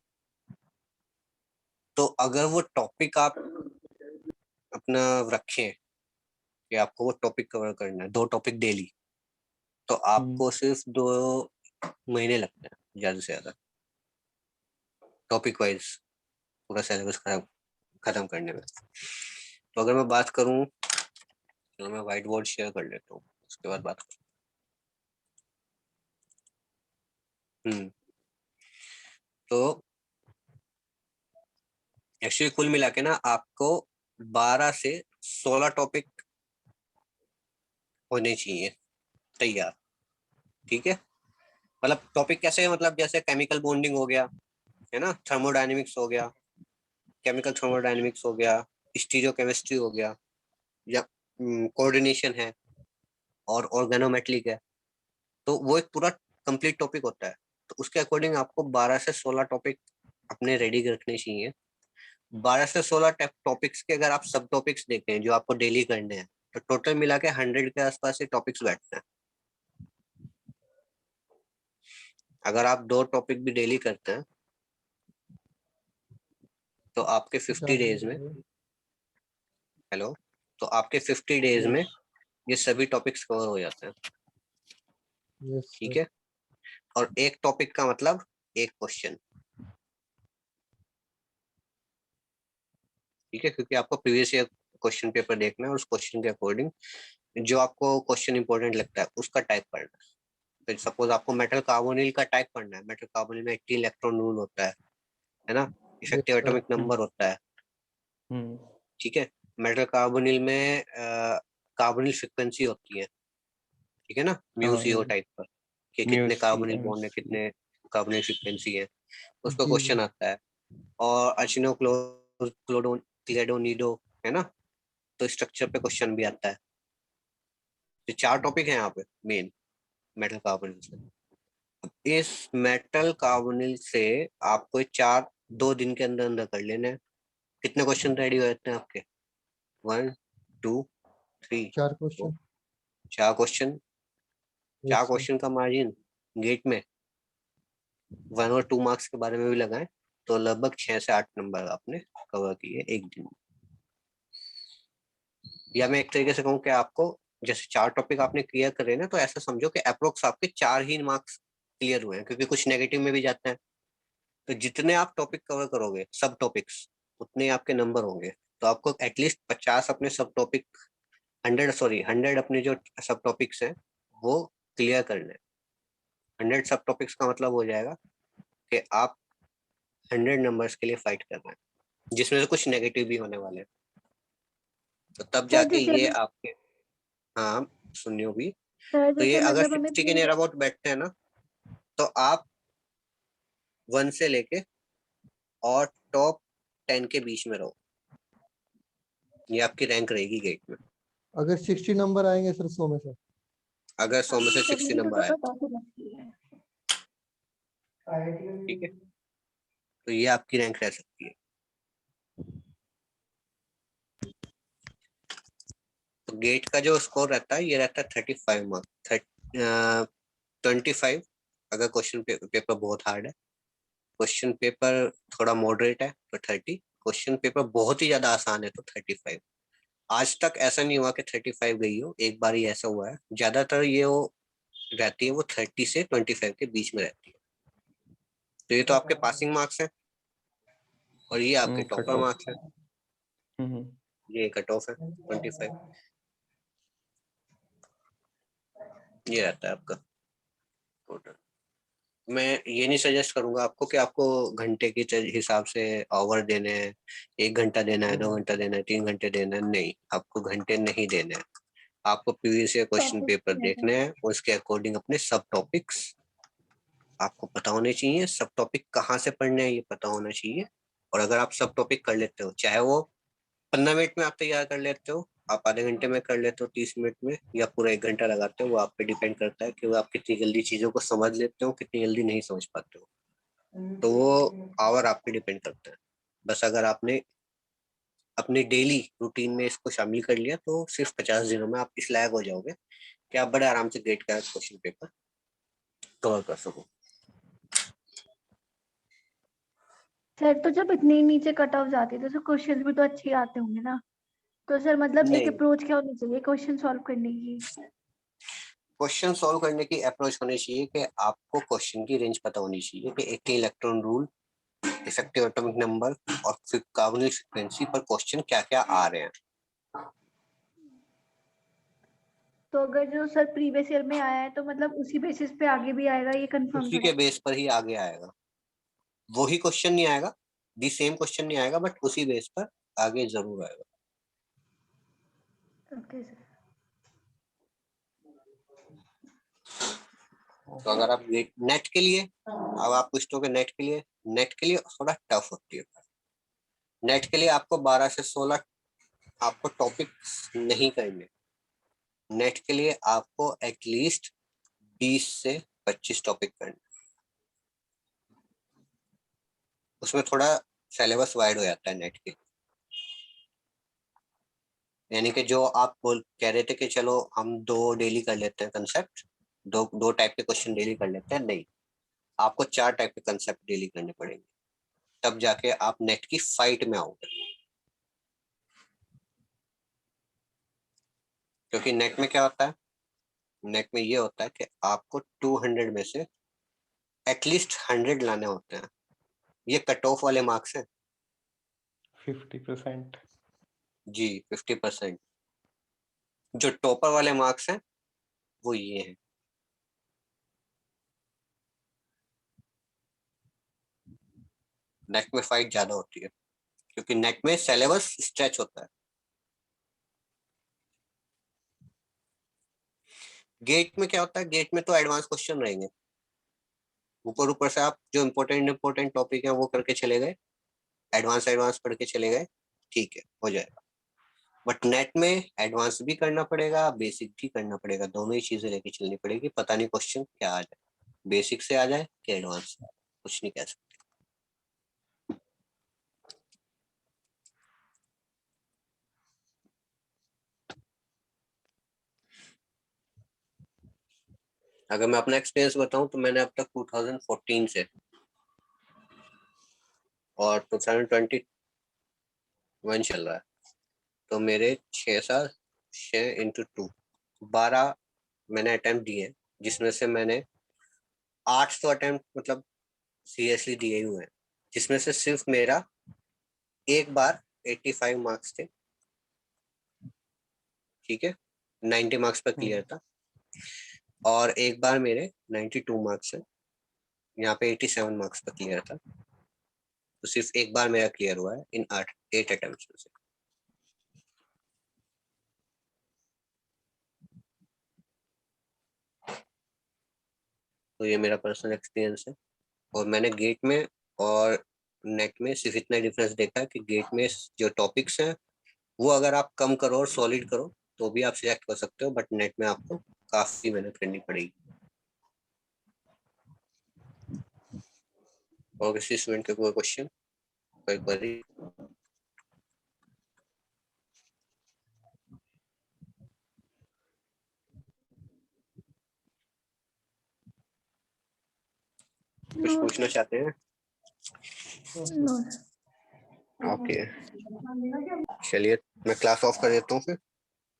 [SPEAKER 1] तो अगर वो टॉपिक आप अपना रखें कि आपको वो टॉपिक कवर करना है, 2 टॉपिक डेली, तो आपको सिर्फ 2 महीने लगते हैं ज्यादा से ज्यादा टॉपिक वाइज पूरा सिलेबस खत्म करने में। तो अगर मैं बात करूं, चलो मैं व्हाइट बोर्ड शेयर कर लेता हूँ, उसके बाद बात करूँ। तो एक्चुअली कुल मिला के ना आपको 12 से 16 टॉपिक होने चाहिए तैयार, ठीक है? मतलब टॉपिक कैसे है, मतलब जैसे केमिकल बॉन्डिंग हो गया है ना, थर्मोडायनेमिक्स हो गया, केमिकल थर्मोडायनेमिक्स हो गया, स्टीरियोकेमिस्ट्री हो गया, या कोऑर्डिनेशन है और ऑर्गेनोमेट्रिक है, तो वो एक पूरा कंप्लीट टॉपिक होता है। तो उसके अकॉर्डिंग आपको 12 से 16 टॉपिक अपने रेडी रखने चाहिए। 12 से 16 टॉपिक्स के अगर आप सब टॉपिक्स देखें जो आपको डेली करने हैं, तो टोटल मिला के 100 के आसपास से टॉपिक्स बैठते हैं। अगर आप 2 टॉपिक भी डेली करते हैं तो आपके 50 डेज में, हेलो, तो आपके 50 डेज में ये सभी टॉपिक्स कवर हो जाते हैं, ठीक है? और एक टॉपिक का मतलब एक क्वेश्चन, ठीक है? क्योंकि आपको प्रीवियस ईयर क्वेश्चन पेपर देखना है और उस क्वेश्चन के अकॉर्डिंग जो आपको क्वेश्चन इंपॉर्टेंट लगता है उसका टाइप करना है। तो सपोज आपको मेटल कार्बोनिल का टाइप करना है, मेटल कार्बोनिल में 18 इलेक्ट्रॉन रूल होता है ना, इफेक्टिव एटॉमिक नंबर होता है, ठीक है? मेटल कार्बोनिल में कार्बोनिल फ्रीक्वेंसी होती है, ठीक है ना, म्यूसीओ टाइप पर, कि कितने कार्बोनिल बॉन्ड है, कितने कार्बोनिल फ्रीक्वेंसी है, उसका क्वेश्चन आता है। और अचिनो क्लेडोनिडो है ना, तो स्ट्रक्चर पे क्वेश्चन भी आता है। तो 4 टॉपिक है यहाँ पे मेन मेटल कार्बोनिल से। इस मेटल कार्बोनिल से आपको 2 दिन के अंदर अंदर कर लेना है। कितने क्वेश्चन रेडी हो जाते हैं आपके? 1 2 3
[SPEAKER 3] 4 क्वेश्चन।
[SPEAKER 1] 4 क्वेश्चन। 4 क्वेश्चन का मार्जिन गेट में 1 और 2 मार्क्स के बारे में भी लगाएं तो लगभग 6 से 8 नंबर आपने कवर किए एक दिन। या मैं एक तरीके से कहूँ कि आपको जैसे 4 टॉपिक आपने क्लियर करे ना, तो ऐसा समझो कि अप्रोक्स आपके 4 ही मार्क्स क्लियर हुए हैं, क्योंकि कुछ नेगेटिव में भी जाते हैं। तो जितने आप टॉपिक कवर करोगे सब टॉपिक्स, उतने आपके नंबर होंगे। तो आपको एटलीस्ट 50 अपने सब टॉपिक 100 अपने जो सब टॉपिक्स हैं वो क्लियर करने हैं। 100 सब टॉपिक्स का मतलब हो जाएगा कि आप 100 नंबर्स के लिए फाइट कर रहे हैं, जिसमें से कुछ नेगेटिव भी होने वाले हैं। तो तब
[SPEAKER 5] सर
[SPEAKER 1] जाके
[SPEAKER 5] जैसे
[SPEAKER 1] ये आपके, हाँ सुनियो भी,
[SPEAKER 5] सर
[SPEAKER 1] तो ये
[SPEAKER 5] जैसे
[SPEAKER 1] अगर
[SPEAKER 5] मतलब हमें
[SPEAKER 1] 60 के नियर अबाउट बैठते हैं ना, तो आप 1 से लेके और टॉप 10 के बीच में रहो, ये आपकी रैंक रहेगी गेट में।
[SPEAKER 3] अगर 60 नंबर आएंगे सर 100 में से,
[SPEAKER 1] अगर 100 में से 60
[SPEAKER 5] 70
[SPEAKER 1] नंबर आए,
[SPEAKER 5] तो काफी लगती है।
[SPEAKER 1] ठीक है, तो ये आपकी रैंक रह सकती है। तो गेट का जो स्कोर रहता है ये रहता है 35 मार्क्स, 25 अगर क्वेश्चन पेपर बहुत हार्ड है, क्वेश्चन पेपर थोड़ा मॉडरेट है तो 30, क्वेश्चन पेपर बहुत ही ज्यादा आसान है तो 35। आज तक ऐसा नहीं हुआ कि 35 गई हो, एक बार ही ऐसा हुआ है। ज्यादातर ये वो रहती है, वो 30 से 25 के बीच में रहती है। तो ये तो आपके पासिंग मार्क्स हैं और ये आपके
[SPEAKER 2] कट
[SPEAKER 1] टॉपर
[SPEAKER 2] ऑफ।
[SPEAKER 1] मार्क्स हैं, ये कट ऑफ है 25। ये रहता है आपका टोटल। मैं ये नहीं सजेस्ट करूंगा आपको कि आपको घंटे के हिसाब से आवर देने हैं, 1 घंटा देना है, 2 घंटा देना है, 3 घंटे देना है। नहीं, आपको घंटे नहीं देने हैं। आपको previous year question
[SPEAKER 5] topic
[SPEAKER 1] paper देखने हैं, उसके अकॉर्डिंग अपने सब टॉपिक्स आपको पता होने चाहिए। सब टॉपिक कहाँ से पढ़ने हैं ये पता होना चाहिए। और अगर आप सब टॉपिक कर लेते हो, चाहे वो 15 मिनट में आप तैयार कर लेते हो, आप आधे घंटे में कर लेते हो, 30 मिनट में, या पूरा 1 घंटा लगाते हो, वो आप पे डिपेंड करता है कि वो आप कितनी जल्दी चीजों को समझ लेते हो, कितनी जल्दी नहीं समझ पाते हो। तो वो आवर आप पे डिपेंड करता है। बस अगर आपने अपने डेली रूटीन में इसको शामिल कर लिया तो सिर्फ 50 दिनों में आप इस लायक हो जाओगे कि आप बड़े आराम से गेट का क्वेश्चन पेपर कवर कर सको।
[SPEAKER 5] सर तो जब इतनी नीचे कट ऑफ जाती है तो क्वेश्चंस भी तो अच्छे आते होंगे ना। तो सर मतलब एक
[SPEAKER 1] नहीं,
[SPEAKER 5] अप्रोच क्या होनी चाहिए क्वेश्चन सॉल्व करने की?
[SPEAKER 1] क्वेश्चन सॉल्व करने की अप्रोच होनी चाहिए कि आपको क्वेश्चन की रेंज पता होनी चाहिए कि एक electron rule, effective atomic number और फिर कार्बोनिल फ्रीक्वेंसी पर क्वेश्चन क्या क्या आ रहे हैं।
[SPEAKER 5] तो अगर जो सर प्रीवियस ईयर में आया है तो मतलब उसी बेसिस पे आगे भी आएगा, ये कंफर्म
[SPEAKER 1] उसी
[SPEAKER 5] थोड़ा
[SPEAKER 1] के
[SPEAKER 5] है।
[SPEAKER 1] बेस पर ही आगे आएगा। वही क्वेश्चन नहीं आएगा, दी सेम क्वेश्चन नहीं आएगा, बट उसी बेस पर आगे जरूर आएगा।
[SPEAKER 5] Okay sir.
[SPEAKER 1] तो अगर आप नेट के लिए, अब आप पूछते नेट के लिए थोड़ा टफ होती है। नेट के लिए आपको 12 से 16 आपको टॉपिक नहीं करने। नेट के लिए आपको एटलीस्ट 20 से 25 टॉपिक करने। उसमें थोड़ा सिलेबस वाइड हो जाता है नेट के। यानी कि जो आप कह रहे थे कि चलो हम 2 डेली कर लेते हैं कंसेप्ट, दो टाइप के क्वेश्चन डेली कर लेते हैं, नहीं, आपको 4 टाइप के कंसेप्ट डेली करने पड़ेंगे, तब जाके आप नेट की फाइट में आओगे। क्योंकि नेट में क्या होता है, नेट में ये होता है कि आपको 200 में से एटलीस्ट 100 लाने होते हैं। ये कट ऑफ वाले मार्क्स हैं
[SPEAKER 2] 50%।
[SPEAKER 1] जी, 50%। जो टॉपर वाले मार्क्स हैं वो ये हैं। नेट में फाइट ज्यादा होती है क्योंकि नेट में सिलेबस स्ट्रेच होता है। गेट में क्या होता है, गेट में तो एडवांस क्वेश्चन रहेंगे, ऊपर ऊपर से आप जो इम्पोर्टेंट टॉपिक है वो करके चले गए, एडवांस पढ़ के चले गए, ठीक है, हो जाएगा। बट नेट में एडवांस भी करना पड़ेगा, बेसिक भी करना पड़ेगा, दोनों ही चीजें लेके चलनी पड़ेगी। पता नहीं क्वेश्चन क्या आ जाए, बेसिक से आ जाए कि एडवांस, कुछ नहीं कह सकते। अगर मैं अपना एक्सपीरियंस बताऊं तो मैंने अब तक 2014 से और 2021 चल रहा है, तो मेरे 6 साल, 6 × 2 12 मैंने अटेम्प्ट दिए, जिसमें से मैंने 8 तो अटेम्प्ट मतलब सीरियसली दिए हुए हैं, जिसमें से सिर्फ मेरा एक बार 85 मार्क्स थे, ठीक है, 90 मार्क्स पर क्लियर था, और एक बार मेरे 92 मार्क्स है, यहाँ पे 87 मार्क्स पर क्लियर था। तो सिर्फ एक बार मेरा क्लियर हुआ है इन 8 अटेम्प्ट्स में से। तो ये मेरा पर्सनल एक्सपीरियंस है। और मैंने गेट में और नेट में सिर्फ इतना डिफरेंस देखा है कि गेट में जो टॉपिक्स हैं वो अगर आप कम करो और सॉलिड करो तो भी आप सिलेक्ट कर सकते हो, बट नेट में आपको काफी मेहनत करनी पड़ेगी। और किसी स्टूडेंट के कोई क्वेश्चन, कोई क्वेरी? कुछ
[SPEAKER 5] नो
[SPEAKER 1] पूछना चाहते हैं?
[SPEAKER 5] No sir.
[SPEAKER 1] ओके, चलिए मैं क्लास ऑफ कर देता हूँ फिर।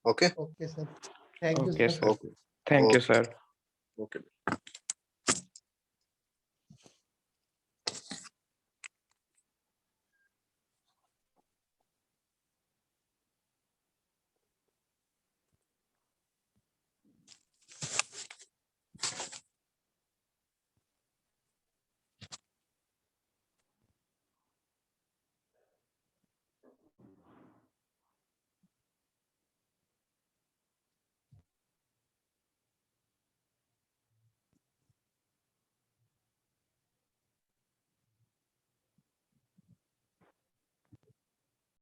[SPEAKER 1] Okay
[SPEAKER 3] okay sir, thank you
[SPEAKER 2] okay
[SPEAKER 3] sir.
[SPEAKER 2] Sir, thank you sir.
[SPEAKER 1] Okay.